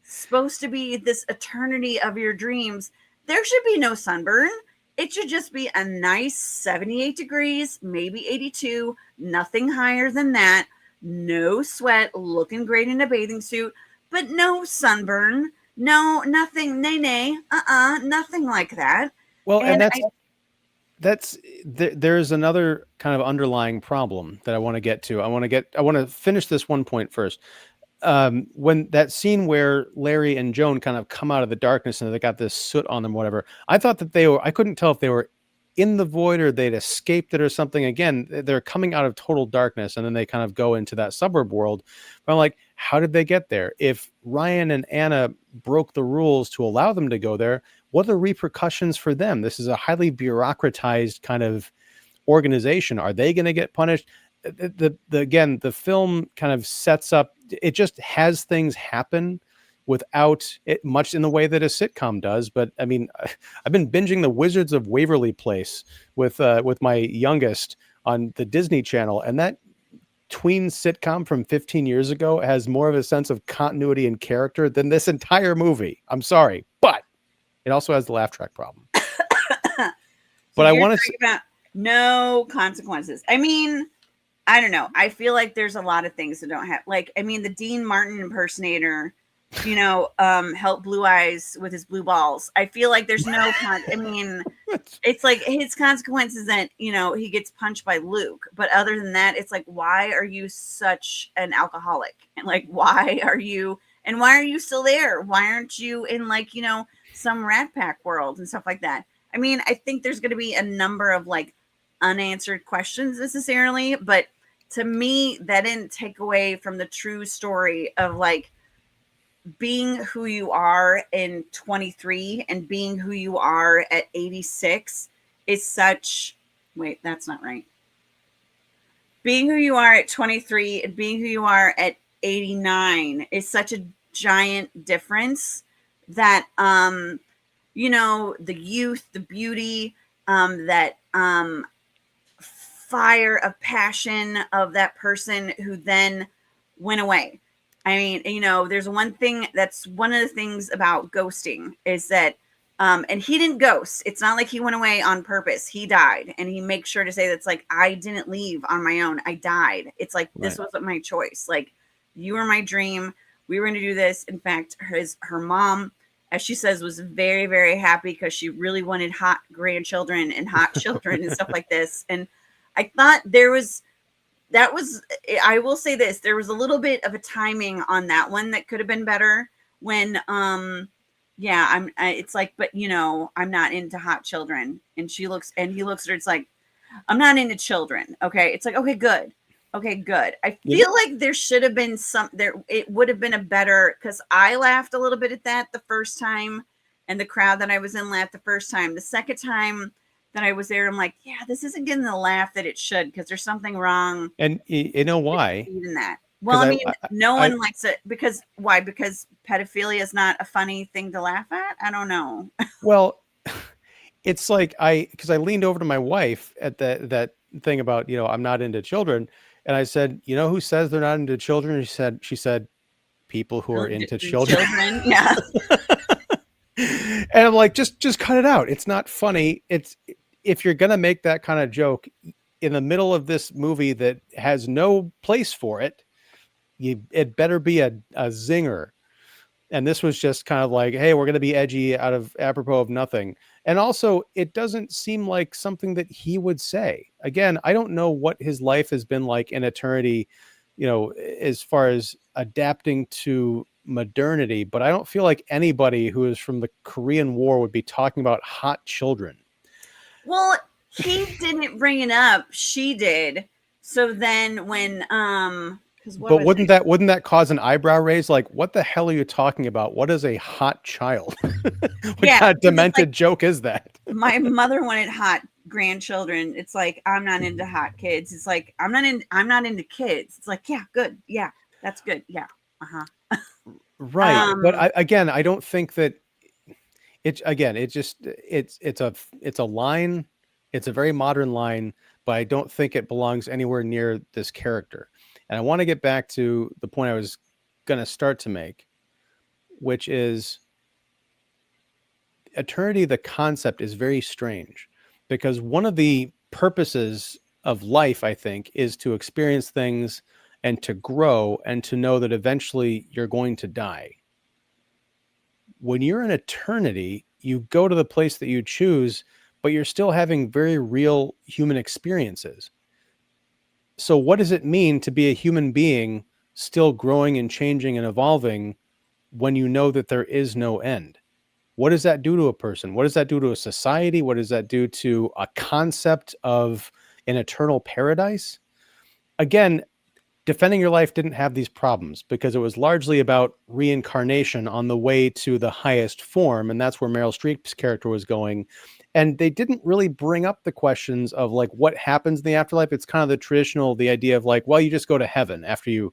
supposed to be this eternity of your dreams, there should be no sunburn. It should just be a nice 78 degrees, maybe 82, nothing higher than that. No sweat, looking great in a bathing suit, but no sunburn. No, nothing, nay, nothing like that. Well, and there's another kind of underlying problem that I want to get to. I want to finish this one point first. When that scene where Larry and Joan kind of come out of the darkness and they got this soot on them, whatever, I thought that I couldn't tell if they were in the void or they'd escaped it or something. Again, they're coming out of total darkness and then they kind of go into that suburb world. But I'm like, how did they get there? If Ryan and Anna broke the rules to allow them to go there, what are the repercussions for them? This is a highly bureaucratized kind of organization. Are they going to get punished? Again, the film kind of sets up, it just has things happen without it much in the way that a sitcom does. But I mean, I've been binging The Wizards of Waverly Place with my youngest on the Disney Channel, and that tween sitcom from 15 years ago has more of a sense of continuity and character than this entire movie. I'm sorry, but it also has the laugh track problem. So but I want to about no consequences. I mean, I don't know. I feel like there's a lot of things that don't have, like, I mean, the Dean Martin impersonator, helped Blue Eyes with his blue balls. I feel like there's no, I mean, it's like his consequences that, he gets punched by Luke. But other than that, it's like, why are you such an alcoholic? And like, why are you still there? Why aren't you in like, some Rat Pack world and stuff like that? I mean, I think there's going to be a number of like unanswered questions necessarily, but to me, that didn't take away from the true story of like being who you are in 23 and being who you are at 86 is such, wait, that's not right. Being who you are at 23 and being who you are at 89 is such a giant difference that you know, the youth, the beauty, that fire of passion of that person who then went away. I mean, you know, there's one thing that's one of the things about ghosting is that, and he didn't ghost. It's not like he went away on purpose. He died, and he makes sure to say that's like, I didn't leave on my own. I died. It's like, this Right. wasn't my choice. Like, you were my dream. We were going to do this. In fact, her mom, as she says, was very, very happy because she really wanted hot grandchildren and hot children and stuff like this. And I thought that was, I will say this, there was a little bit of a timing on that one that could have been better when yeah, it's like, but you know, I'm not into hot children. And he looks at her, it's like, I'm not into children. Okay. It's like, okay, good. Okay, good. I feel like there should have been it would have been a better, because I laughed a little bit at that the first time, and the crowd that I was in laughed the first time. The second time that I was there, I'm like, yeah, this isn't getting the laugh that it should, because there's something wrong And you know why? in that. Well, Because I mean, no I one likes it because why? Because pedophilia is not a funny thing to laugh at. I don't know. well, it's like because I leaned over to my wife at that thing about, you know, I'm not into children, and I said, you know, who says they're not into children? She said people who are into children. Children, yeah. And I'm like, just cut it out. It's not funny. It's if you're gonna make that kind of joke in the middle of this movie that has no place for it, it better be a zinger. And this was just kind of like, hey, we're going to be edgy out of apropos of nothing. And also, it doesn't seem like something that he would say. Again, I don't know what his life has been like in eternity, you know, as far as adapting to modernity, but I don't feel like anybody who is from the Korean War would be talking about hot children. Well, he didn't bring it up. She did. So then when But wouldn't that cause an eyebrow raise? Like, what the hell are you talking about? What is a hot child? What yeah, kind of demented joke is that? my mother wanted hot grandchildren. It's like, I'm not into hot kids. It's like, I'm not into kids. It's like, yeah, good. Yeah, that's good. Yeah. Uh-huh. Right. But I don't think that it's a line. It's a very modern line, but I don't think it belongs anywhere near this character. And I want to get back to the point I was going to start to make, which is eternity. The concept is very strange because one of the purposes of life, I think, is to experience things and to grow and to know that eventually you're going to die. When you're in eternity, you go to the place that you choose, but you're still having very real human experiences. So what does it mean to be a human being still growing and changing and evolving when you know that there is no end? What does that do to a person? What does that do to a society? What does that do to a concept of an eternal paradise? Again, Defending Your Life didn't have these problems because it was largely about reincarnation on the way to the highest form. And that's where Meryl Streep's character was going. And they didn't really bring up the questions of like what happens in the afterlife. It's kind of the idea of like, well, you just go to heaven after you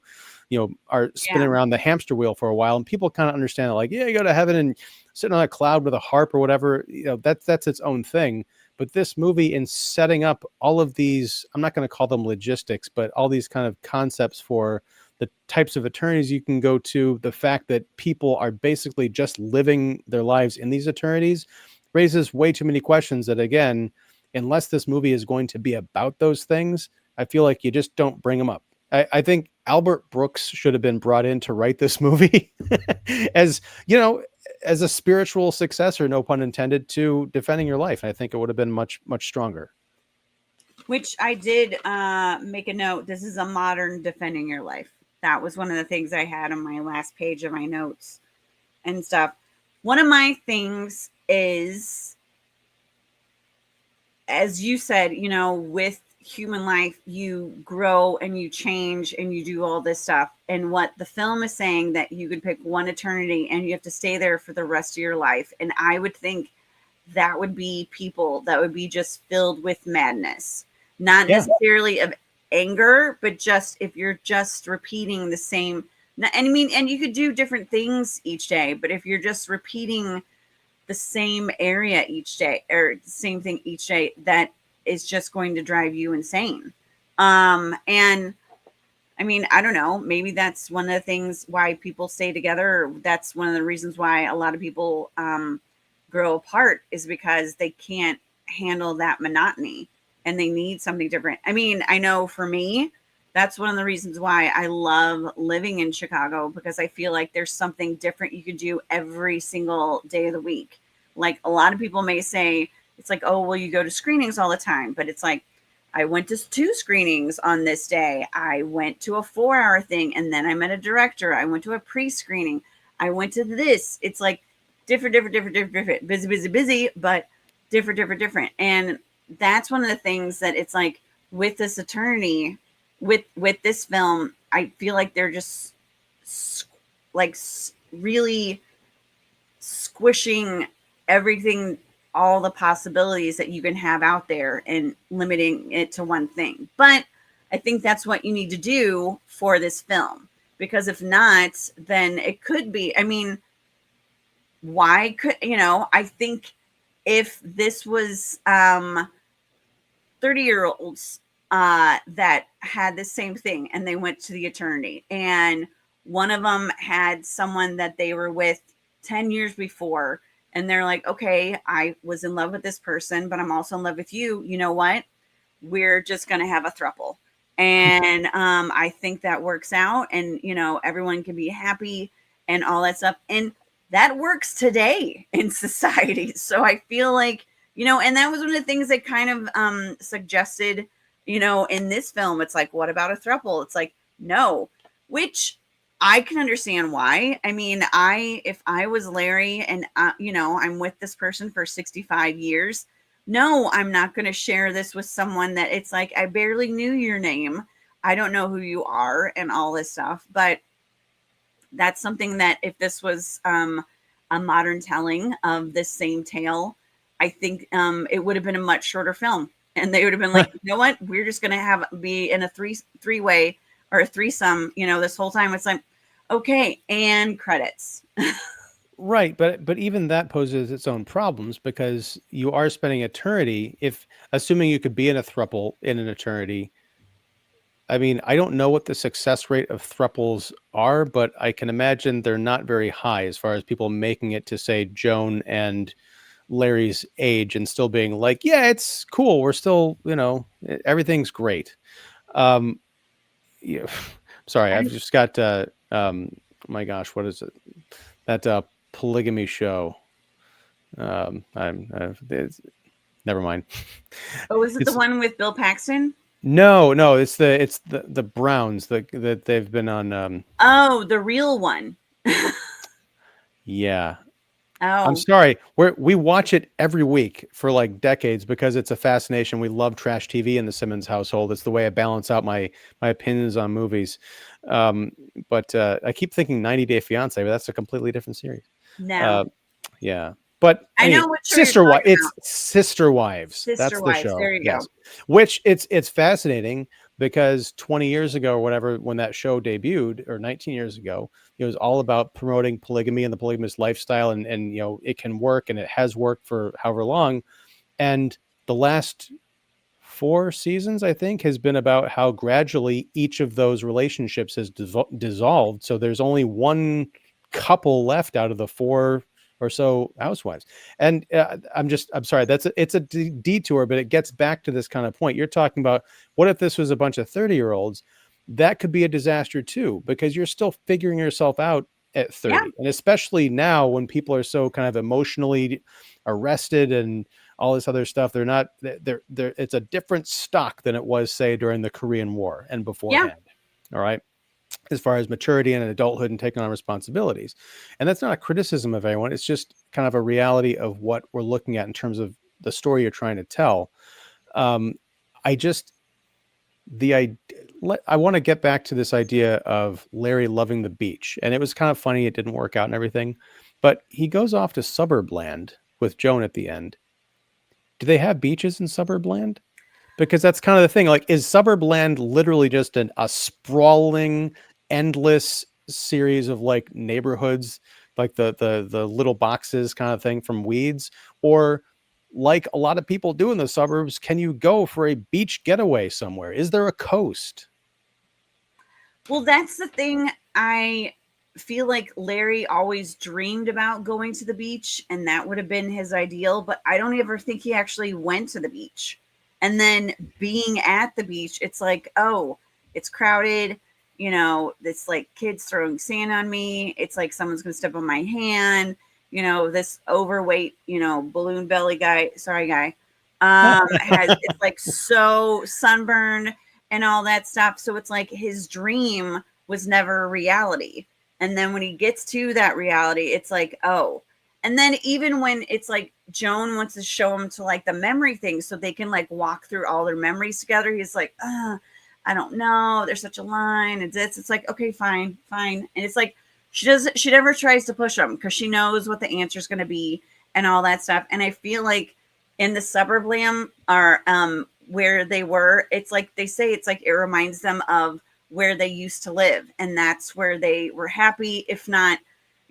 are spinning around the hamster wheel for a while. And people kind of understand it like, yeah, you go to heaven and sitting on a cloud with a harp or whatever, that's its own thing. But this movie, in setting up all of these, I'm not going to call them logistics, but all these kind of concepts for the types of eternities you can go to, the fact that people are basically just living their lives in these eternities, raises way too many questions that, again, unless this movie is going to be about those things, I feel like you just don't bring them up. I think Albert Brooks should have been brought in to write this movie as, as a spiritual successor, no pun intended, to Defending Your Life. I think it would have been much, much stronger. Which I did make a note. This is a modern Defending Your Life. That was one of the things I had on my last page of my notes and stuff. One of my things is, as you said, with human life, you grow and you change and you do all this stuff. And what the film is saying, that you could pick one eternity and you have to stay there for the rest of your life. And I would think that would be people that would be just filled with madness, not necessarily of anger, but just if you're just repeating the same And I mean, and you could do different things each day, but if you're just repeating the same area each day or the same thing each day, that is just going to drive you insane. And I mean, I don't know, maybe that's one of the things why people stay together. That's one of the reasons why a lot of people grow apart, is because they can't handle that monotony and they need something different. I mean, I know for me, that's one of the reasons why I love living in Chicago, because I feel like there's something different you can do every single day of the week. Like a lot of people may say, it's like, oh, well, you go to screenings all the time. But it's like, I went to 2 screenings on this day. I went to a 4-hour thing, and then I met a director. I went to a pre-screening. I went to this. It's like different, busy, busy, busy, but different. And that's one of the things that it's like with this eternity, with this film, I feel like they're just like really squishing everything, all the possibilities that you can have out there, and limiting it to one thing. But I think that's what you need to do for this film, because if not, then it could be, I mean, why could, I think if this was 30-year-olds that had the same thing, and they went to the attorney, and one of them had someone that they were with 10 years before, and they're like, okay, I was in love with this person, but I'm also in love with you. You know what? We're just going to have a thruple. And I think that works out, and, everyone can be happy and all that stuff. And that works today in society. So I feel like, and that was one of the things that kind of suggested, in this film. It's like, what about a throuple? It's like, no, which I can understand why. I mean, if I was Larry and, I'm with this person for 65 years, no, I'm not going to share this with someone that it's like, I barely knew your name. I don't know who you are and all this stuff. But that's something that if this was a modern telling of this same tale, I think it would have been a much shorter film. And they would have been like, you know what? We're just going to be in a three-way or a threesome, this whole time. It's like, okay, and credits. Right, but even that poses its own problems, because you are spending eternity. If assuming you could be in a throuple in an eternity, I mean, I don't know what the success rate of thruples are, but I can imagine they're not very high as far as people making it to, say, Joan and Larry's age and still being like, yeah, it's cool. We're still, everything's great. Yeah, sorry, I've just got, my gosh, what is it? That polygamy show. Never mind. Oh, is it the one with Bill Paxton? No, it's the Browns that they've been on. Oh, the real one. Yeah. Oh, I'm sorry. We watch it every week for like decades because it's a fascination. We love trash TV in the Simmons household. It's the way I balance out my opinions on movies. But I keep thinking 90 Day Fiance, but that's a completely different series. no. Yeah. But I know what show you're Sister Wives. talking It's about. Sister Wives. Sister That's the Wives. show. There you Yes. go. Which it's fascinating because 20 years ago or whatever, when that show debuted, or 19 years ago, it was all about promoting polygamy and the polygamous lifestyle, and it can work, and it has worked for however long. And the last 4 seasons, I think, has been about how gradually each of those relationships has dissolved. So there's only one couple left out of the 4 or so housewives. And I'm sorry, it's a detour, but it gets back to this kind of point. You're talking about, what if this was a bunch of 30-year-olds? That could be a disaster too, because you're still figuring yourself out at 30. Yeah. And especially now when people are so kind of emotionally arrested and all this other stuff, it's a different stock than it was, say, during the Korean War and beforehand. All right. As far as maturity and adulthood and taking on responsibilities. And that's not a criticism of anyone. It's just kind of a reality of what we're looking at in terms of the story you're trying to tell. I want to get back to this idea of Larry loving the beach. And it was kind of funny. It didn't work out and everything, but he goes off to suburb land with Joan at the end. Do they have beaches in suburb land? Because that's kind of the thing. Like, is suburb land literally just a sprawling, endless series of like neighborhoods, like the little boxes kind of thing from Weeds, or like a lot of people do in the suburbs, can you go for a beach getaway somewhere? Is there a coast? Well, that's the thing. I feel like Larry always dreamed about going to the beach, and that would have been his ideal, but I don't ever think he actually went to the beach. And then being at the beach, it's like, oh, it's crowded. It's like kids throwing sand on me. It's like someone's going to step on my hand. This overweight, balloon belly guy, sorry, guy, it's like so sunburned and all that stuff. So it's like his dream was never a reality. And then when he gets to that reality, it's like, oh. And then even when it's like Joan wants to show him to like the memory thing so they can like walk through all their memories together, he's like, I don't know. There's such a line. It's like, okay, fine. And it's like she never tries to push him because she knows what the answer is going to be and all that stuff. And I feel like in the suburb lamb are where they were, it's like they say it's like it reminds them of where they used to live, and that's where they were happy, if not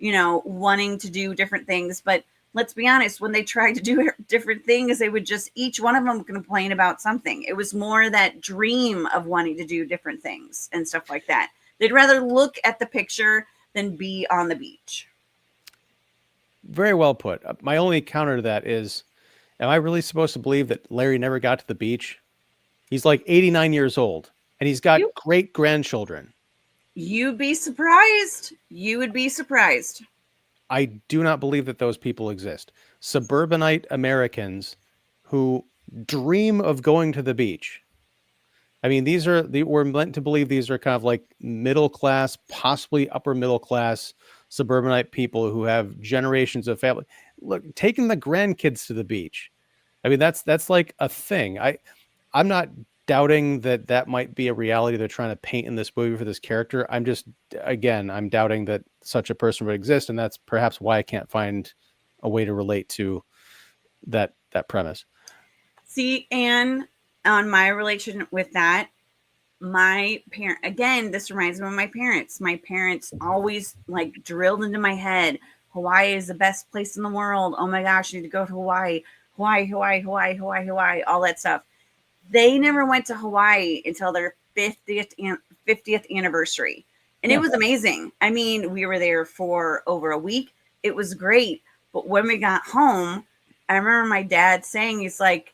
wanting to do different things. But let's be honest, when they tried to do different things, they would just each one of them complain about something. It was more that dream of wanting to do different things and stuff like that. They'd rather look at the picture than be on the beach. Very well put. My only counter to that is, am I really supposed to believe that Larry never got to the beach? He's like 89 years old and he's got great grandchildren. You'd be surprised. You would be surprised. I do not believe that those people exist. Suburbanite Americans who dream of going to the beach. I mean, we're meant to believe these are kind of like middle class, possibly upper middle class suburbanite people who have generations of family. Look, taking the grandkids to the beach. I mean, that's like a thing. I'm not doubting that might be a reality they're trying to paint in this movie for this character. I'm doubting that such a person would exist, and that's perhaps why I can't find a way to relate to that premise. See, and on my relation with that, my parent, again, this reminds me of my parents. My parents always like drilled into my head, Hawaii is the best place in the world. Oh my gosh, you need to go to Hawaii, all that stuff. They never went to Hawaii until their 50th anniversary. And It was amazing. I mean, we were there for over a week. It was great. But when we got home, I remember my dad saying, he's like,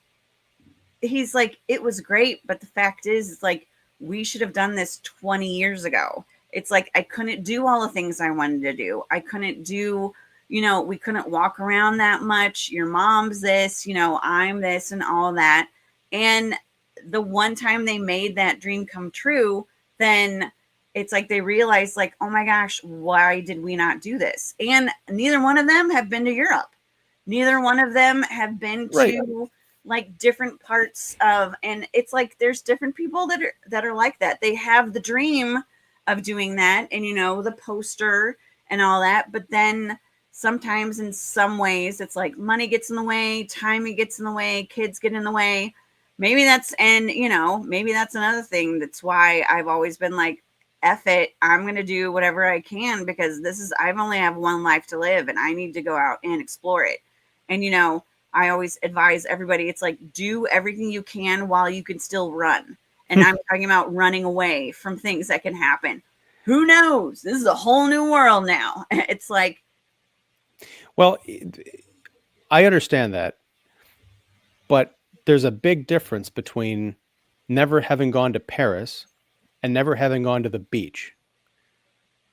it was great. But the fact is, it's like, we should have done this 20 years ago. It's like, I couldn't do all the things I wanted to do. I couldn't do, we couldn't walk around that much. Your mom's this, I'm this and all that. And the one time they made that dream come true, then it's like they realized like, oh my gosh, why did we not do this? And neither one of them have been to Europe. Neither one of them have been to like different parts of, and it's like there's different people that are like that. They have the dream of doing that and the poster and all that, but then sometimes in some ways it's like money gets in the way, timing gets in the way, kids get in the way. Maybe that's another thing. That's why I've always been like, F it, I'm going to do whatever I can because I've only have one life to live and I need to go out and explore it. And, I always advise everybody, it's like, do everything you can while you can still run. And I'm talking about running away from things that can happen. Who knows? This is a whole new world now. It's like. Well, I understand that, but there's a big difference between never having gone to Paris and never having gone to the beach.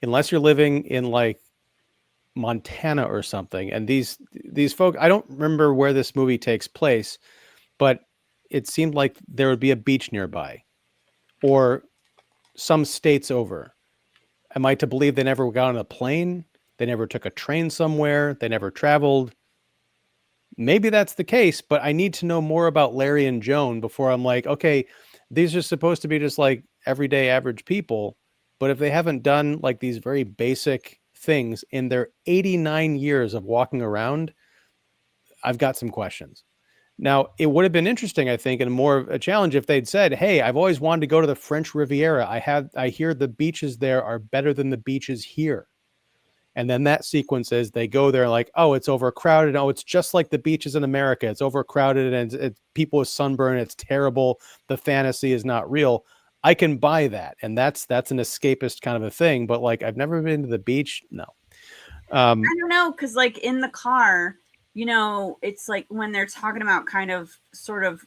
Unless you're living in like Montana or something. And these folks, I don't remember where this movie takes place, but it seemed like there would be a beach nearby or some states over. Am I to believe they never got on a plane? They never took a train somewhere? They never traveled? Maybe that's the case, but I need to know more about Larry and Joan before I'm like, okay, these are supposed to be just like everyday average people. But if they haven't done like these very basic things in their 89 years of walking around, I've got some questions. Now, it would have been interesting, I think, and more of a challenge if they'd said, "Hey, I've always wanted to go to the French Riviera. I hear the beaches there are better than the beaches here." And then that sequence is they go there like, "Oh, it's overcrowded. Oh, it's just like the beaches in America. It's overcrowded and it's people with sunburn. It's terrible. The fantasy is not real." I can buy that, and that's an escapist kind of a thing. But like, I've never been to the beach. No. I don't know, because like in the car, it's like when they're talking about kind of sort of,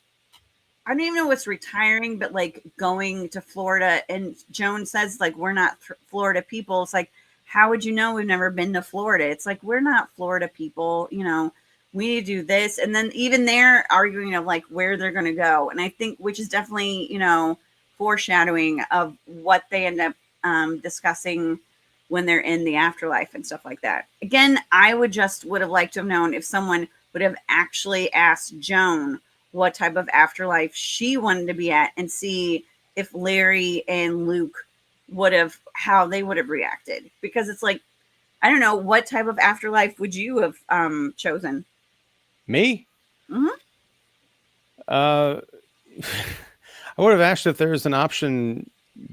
I don't even know what's retiring, but like going to Florida, and Joan says like we're not Florida people. It's like, how would you know? We've never been to Florida. It's like, we're not Florida people. We need to do this, and then even they're arguing of like where they're going to go, and I think which is definitely foreshadowing of what they end up discussing when they're in the afterlife and stuff like that. Again, I would have liked to have known if someone would have actually asked Joan what type of afterlife she wanted to be at and see if Larry and Luke how they would have reacted. Because it's like, I don't know, what type of afterlife would you have chosen? Me? Mm-hmm. I would have asked if there's an option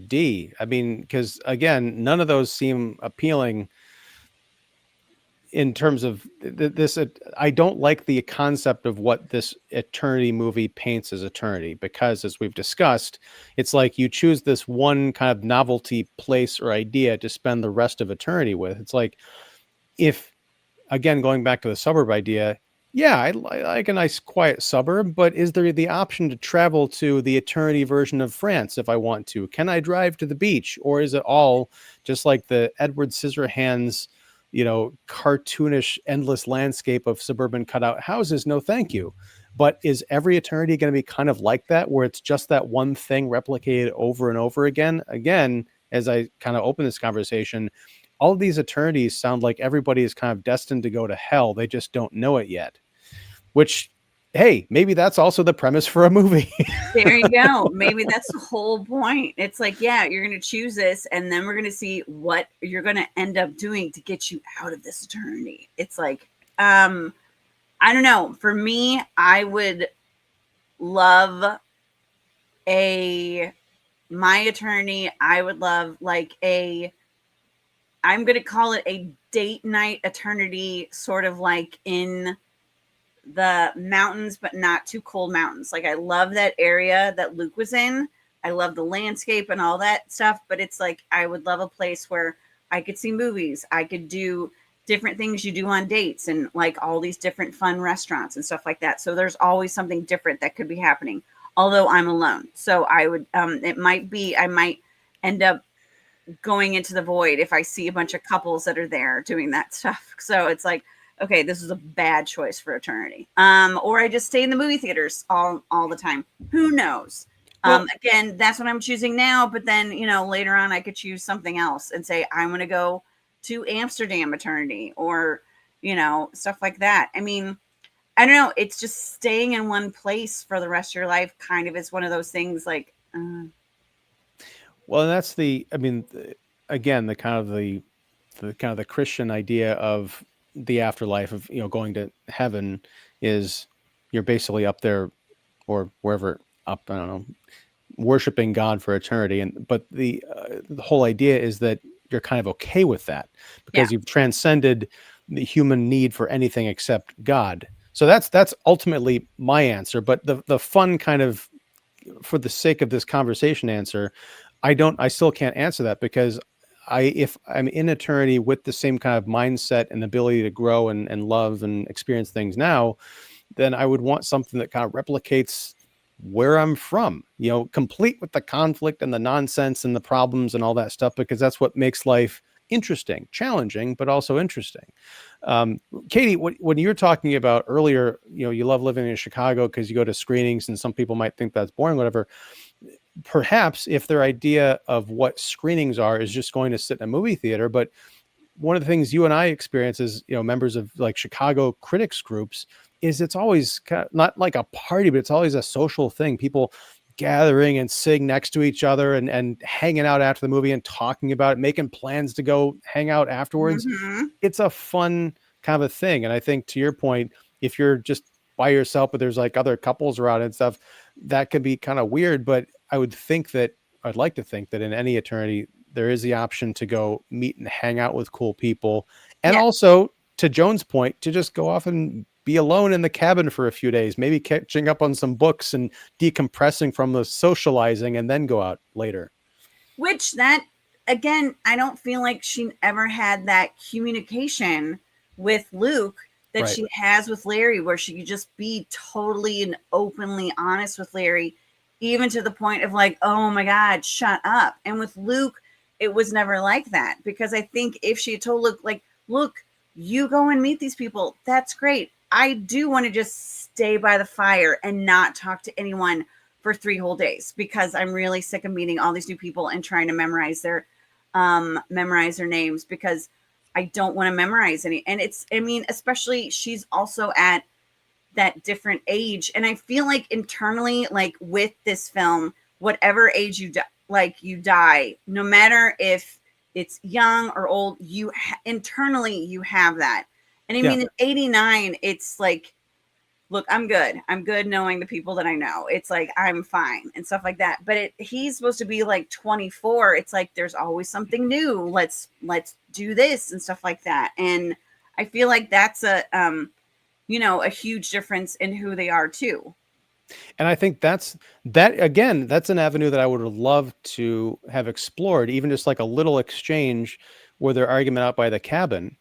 D. I mean, because again, none of those seem appealing in terms of this. I don't like the concept of what this eternity movie paints as eternity, because as we've discussed, it's like you choose this one kind of novelty place or idea to spend the rest of eternity with. It's like, if, again, going back to the suburb idea, yeah, I like a nice quiet suburb, but is there the option to travel to the eternity version of France if I want to? Can I drive to the beach, or is it all just like the Edward Scissorhands, cartoonish endless landscape of suburban cutout houses? No, thank you. But is every eternity going to be kind of like that, where it's just that one thing replicated over and over again? Again, as I kind of open this conversation, all of these eternities sound like everybody is kind of destined to go to hell. They just don't know it yet. Which, hey, maybe that's also the premise for a movie. There you go. Maybe that's the whole point. It's like, yeah, you're going to choose this, and then we're going to see what you're going to end up doing to get you out of this eternity. It's like, I don't know. For me, I would love my eternity. I would love like I'm going to call it a date night eternity, sort of like in the mountains, but not too cold mountains. Like, I love that area that Luke was in. I love the landscape and all that stuff, but it's like, I would love a place where I could see movies. I could do different things you do on dates, and like all these different fun restaurants and stuff like that. So there's always something different that could be happening, although I'm alone. So I would, I might end up going into the void if I see a bunch of couples that are there doing that stuff. So it's like, okay, this is a bad choice for eternity. Or I just stay in the movie theaters all the time. Who knows? Again, that's what I'm choosing now. But then, later on, I could choose something else and say, I'm going to go to Amsterdam eternity, or, stuff like that. I mean, I don't know. It's just staying in one place for the rest of your life kind of is one of those things like, well, and that's again, the kind of the Christian idea of the afterlife of, going to heaven, is you're basically up there or wherever up, I don't know, worshiping God for eternity. But the whole idea is that you're kind of okay with that, because you've transcended the human need for anything except God. So that's ultimately my answer. But the fun kind of, for the sake of this conversation, answer, I still can't answer that, because if I'm in eternity with the same kind of mindset and ability to grow and love and experience things now, then I would want something that kind of replicates where I'm from, complete with the conflict and the nonsense and the problems and all that stuff, because that's what makes life interesting, challenging, but also interesting. Katie, when you were talking about earlier, you love living in Chicago because you go to screenings, and some people might think that's boring, whatever. Perhaps if their idea of what screenings are is just going to sit in a movie theater. But one of the things you and I experience as, members of like Chicago critics groups, is it's always kind of not like a party, but it's always a social thing. People gathering and sitting next to each other and hanging out after the movie and talking about it, making plans to go hang out afterwards. mm-hmm. It's a fun kind of a thing. And I think, to your point, if you're just by yourself, but there's like other couples around and stuff, that could be kind of weird. But I'd like to think that in any eternity, there is the option to go meet and hang out with cool people. And Yeah. also, to Joan's point, to just go off and be alone in the cabin for a few days, maybe catching up on some books and decompressing from the socializing, and then go out later. Which that again, I don't feel like she ever had that communication with Luke that Right. she has with Larry, where she could just be totally and openly honest with Larry, even to the point of like, oh my God, shut up. And with Luke, it was never like that, because I think if she had told Luke, like, look, you go and meet these people, that's great. I do want to just stay by the fire and not talk to anyone for 3 whole days, because I'm really sick of meeting all these new people and trying to memorize their names, because I don't want to memorize any. And it's, I mean, especially she's also at that different age. And I feel like internally, like with this film, whatever age you you die, no matter if it's young or old, internally you have that. And I mean, in 89, it's like, look, I'm good knowing the people that I know. It's like, I'm fine and stuff like that. But he's supposed to be like 24. It's like, there's always something new. Let's do this and stuff like that. And I feel like that's a huge difference in who they are too. And I think that's an avenue that I would have loved to have explored, even just like a little exchange where they're arguing out by the cabin.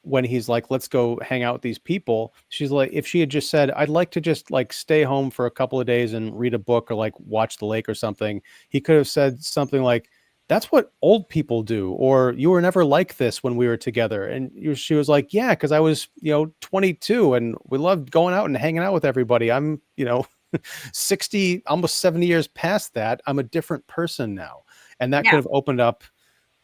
When he's like, let's go hang out with these people. She's like, if she had just said, I'd like to just like stay home for a couple of days and read a book or like watch the lake or something, he could have said something like, that's what old people do. Or you were never like this when we were together. And she was like, yeah, because I was, 22 and we loved going out and hanging out with everybody. I'm, 60, almost 70 years past that. I'm a different person now. And that could have opened up,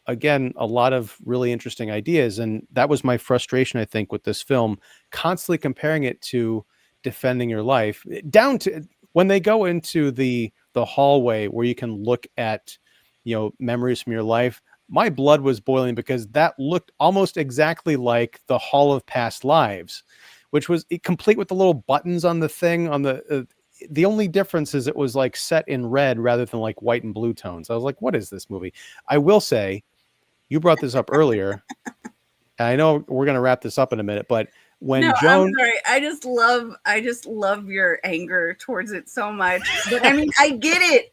again, a lot of really interesting ideas. And that was my frustration, I think, with this film, constantly comparing it to Defending Your Life, down to when they go into the hallway where you can look at, memories from your life. My blood was boiling because that looked almost exactly like the Hall of Past Lives, which was complete with the little buttons on the thing on the only difference is it was like set in red rather than like white and blue tones. I was like, what is this movie? I will say, you brought this up earlier, and I know we're going to wrap this up in a minute, but when Joan, I'm sorry, I just love your anger towards it so much. But I mean, I get it.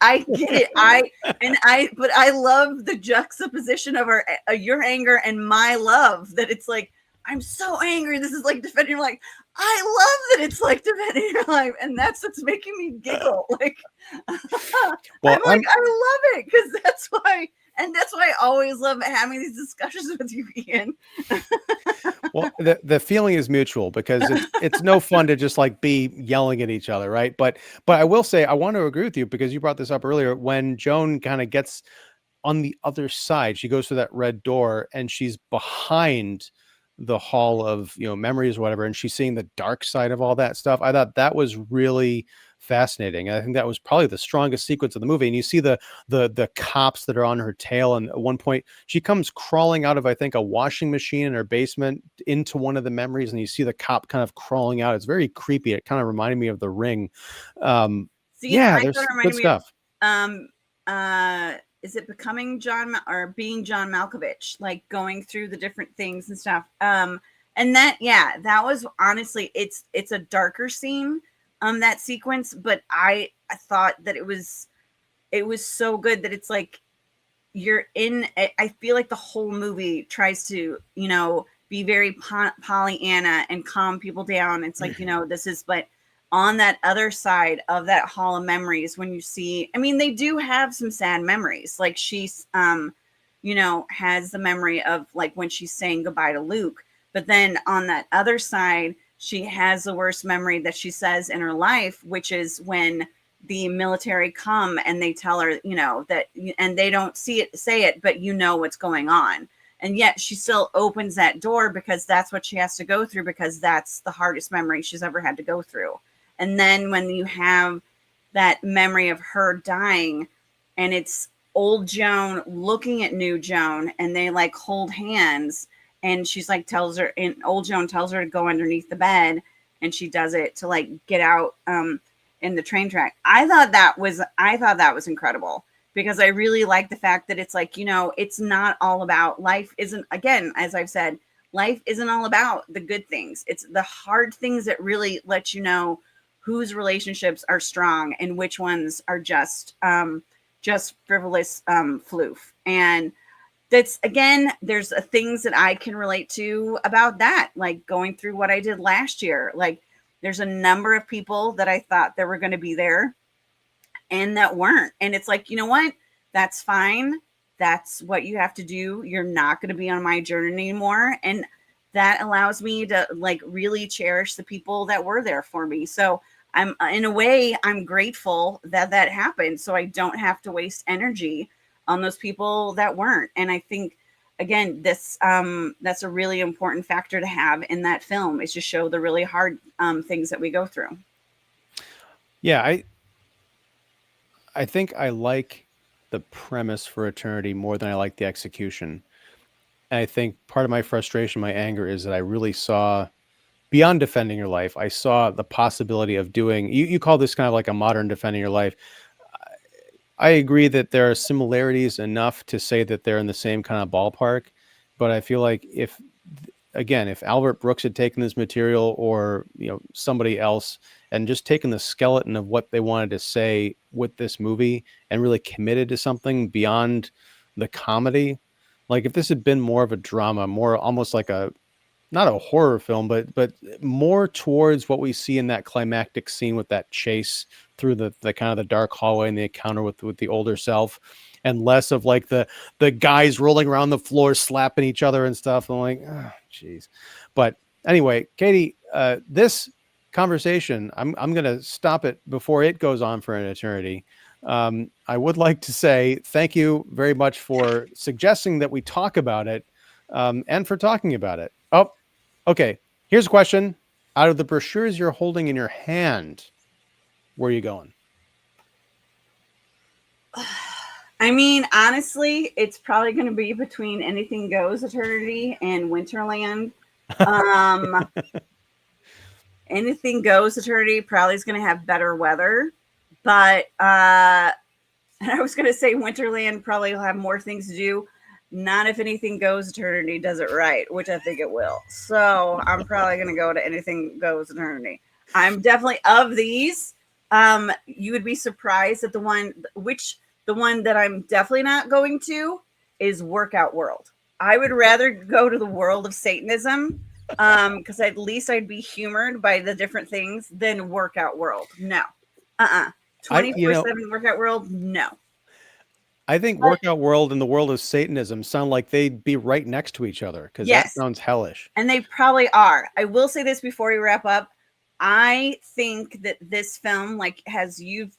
But I love the juxtaposition of your anger and my love, that it's like, I'm so angry. This is like Defending Your Life. I love that it's like Defending Your Life, and that's what's making me giggle. Like, well, I love it, because that's why. And that's why I always love having these discussions with you, Ian. Well, the feeling is mutual, because it's no fun to just like be yelling at each other, right? But I will say, I want to agree with you, because you brought this up earlier. When Joan kind of gets on the other side, she goes through that red door and she's behind the hall of memories or whatever, and she's seeing the dark side of all that stuff. I thought that was really fascinating. I think that was probably the strongest sequence of the movie. And you see the cops that are on her tail, and at one point she comes crawling out of, I think, a washing machine in her basement into one of the memories, and you see the cop kind of crawling out. It's very creepy. It kind of reminded me of The Ring. There's good stuff. Is it Becoming John or Being John Malkovich, like going through the different things and stuff. And that was honestly, it's a darker scene, that sequence, but I thought that it was so good that it's like, I feel like the whole movie tries to, be very Pollyanna and calm people down. It's like, but on that other side of that hall of memories, when you see, I mean, they do have some sad memories. Like she's, has the memory of like when she's saying goodbye to Luke. But then on that other side, she has the worst memory that she says in her life, which is when the military come and they tell her, that, and they don't say it, but what's going on. And yet she still opens that door, because that's what she has to go through, because that's the hardest memory she's ever had to go through. And then when you have that memory of her dying, and it's old Joan looking at new Joan, and they like hold hands, and she's like old Joan tells her to go underneath the bed, and she does it to like get out in the train track. I thought that was incredible, because I really like the fact that it's like, you know, it's not all about life. Isn't, again, as I've said, life isn't all about the good things. It's the hard things that really let you know whose relationships are strong and which ones are just frivolous floof. And that's, again, there's things that I can relate to about that, like going through what I did last year. Like, there's a number of people that I thought that were going to be there and that weren't. And it's like, you know what? That's fine. That's what you have to do. You're not going to be on my journey anymore. And that allows me to like really cherish the people that were there for me. So I'm, in a way, I'm grateful that that happened, so I don't have to waste energy on those people that weren't. And I think, again, this that's a really important factor to have in that film, is to show the really hard things that we go through. Yeah, I think I like the premise for Eternity more than I like the execution. And I think part of my frustration, my anger, is that I really saw beyond Defending Your Life. I saw the possibility of doing, you call this kind of like a modern Defending Your Life. I agree that there are similarities enough to say that they're in the same kind of ballpark, but I feel like if, again, if Albert Brooks had taken this material, or you know, somebody else, and just taken the skeleton of what they wanted to say with this movie and really committed to something beyond the comedy, like if this had been more of a drama, more almost like a, not a horror film, but more towards what we see in that climactic scene with that chase through the kind of the dark hallway and the encounter with the older self, and less of like the guys rolling around the floor slapping each other and stuff. I'm like, oh, geez. But anyway, Katie, this conversation, I'm gonna stop it before it goes on for an eternity. I would like to say thank you very much for suggesting that we talk about it, and for talking about it. Oh, okay. Here's a question. Out of the brochures you're holding in your hand, where are you going? I mean, honestly, it's probably going to be between Anything Goes Eternity and Winterland. Um, Anything Goes Eternity probably is going to have better weather, but and I was going to say Winterland probably will have more things to do. Not if Anything Goes Eternity does it right, which I think it will. So I'm probably going to go to Anything Goes Eternity. I'm definitely, of these, you would be surprised at the one that I'm definitely not going to is Workout World. I would rather go to the world of Satanism, because at least I'd be humored by the different things, than Workout World. No. 24/7 Workout World, no. I think Workout World and the world of Satanism sound like they'd be right next to each other, because that sounds hellish. And they probably are. I will say this before we wrap up. I think that this film, like, as you've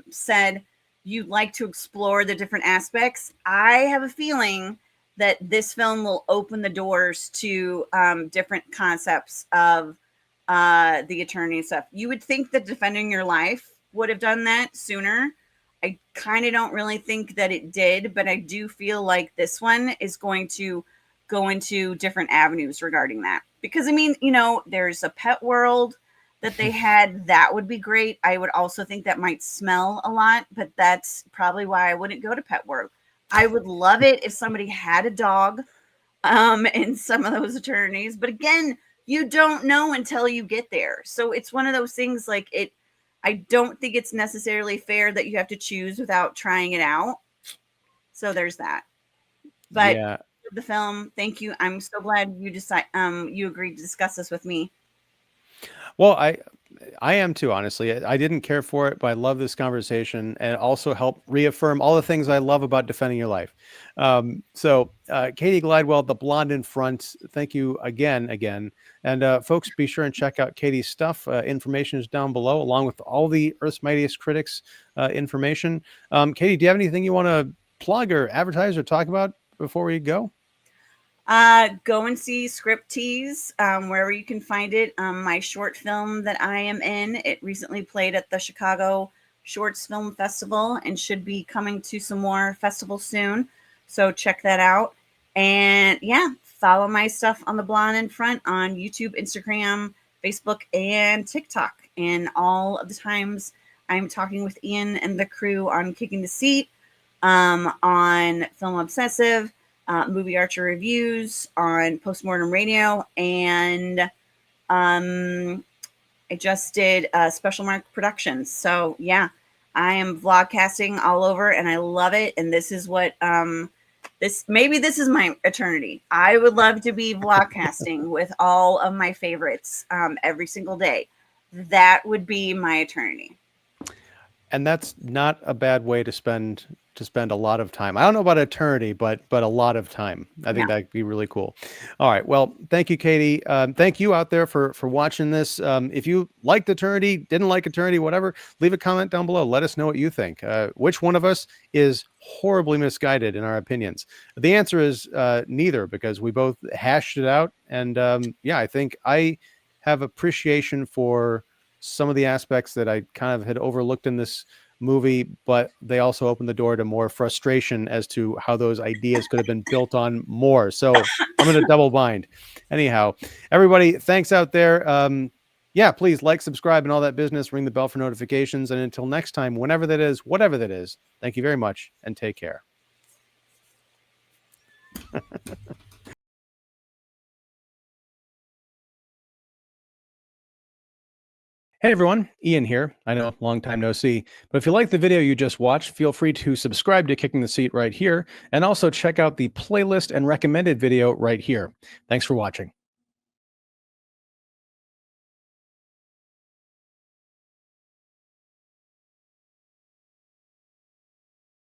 said, you'd like to explore the different aspects. I have a feeling that this film will open the doors to different concepts of the eternity stuff. You would think that Defending Your Life would have done that sooner. I kind of don't really think that it did, but I do feel like this one is going to go into different avenues regarding that. Because, I mean, you know, there's a pet world that they had. That would be great. I would also think that might smell a lot, but that's probably why I wouldn't go to Pet World. I would love it if somebody had a dog in some of those eternities. But again, you don't know until you get there. So it's one of those things, like, I don't think it's necessarily fair that you have to choose without trying it out. So there's that. But yeah, the film, thank you. I'm so glad you agreed to discuss this with me. well, I am too, honestly. I didn't care for it, but I love this conversation, and it also helped reaffirm all the things I love about Defending Your Life. So, Katie Glidewell, the blonde in front, thank you again. And folks, be sure and check out Katie's stuff. Information is down below, along with all the Earth's Mightiest Critics information. Katie, do you have anything you want to plug or advertise or talk about before we go? Go and see Script Tease, wherever you can find it. My short film that I am in, it recently played at the Chicago Shorts Film Festival and should be coming to some more festivals soon. So check that out. And yeah, follow my stuff on the Blonde in Front on YouTube, Instagram, Facebook and TikTok. And all of the times I'm talking with Ian and the crew on Kicking the Seat, on Film Obsessive, Movie Archer Reviews, on Postmortem Radio, and I just did Special Mark Productions. So yeah, I am vlogcasting all over, and I love it. And this is what this is my eternity. I would love to be vlogcasting with all of my favorites every single day. That would be my eternity. And that's not a bad way to spend a lot of time. I don't know about eternity, but a lot of time. I think that'd be really cool. All right. Well, thank you, Katie. Thank you out there for watching this. If you liked eternity, didn't like eternity, whatever, leave a comment down below. Let us know what you think. Which one of us is horribly misguided in our opinions? The answer is neither, because we both hashed it out. And yeah, I think I have appreciation for some of the aspects that I kind of had overlooked in this movie, but they also opened the door to more frustration as to how those ideas could have been built on more. So I'm going to double bind. Anyhow, everybody, thanks out there. Yeah, please like, subscribe, and all that business. Ring the bell for notifications. And until next time, whenever that is, whatever that is, thank you very much and take care. Hey everyone, Ian here. I know, long time no see. But if you like the video you just watched, feel free to subscribe to Kicking the Seat right here, and also check out the playlist and recommended video right here. Thanks for watching.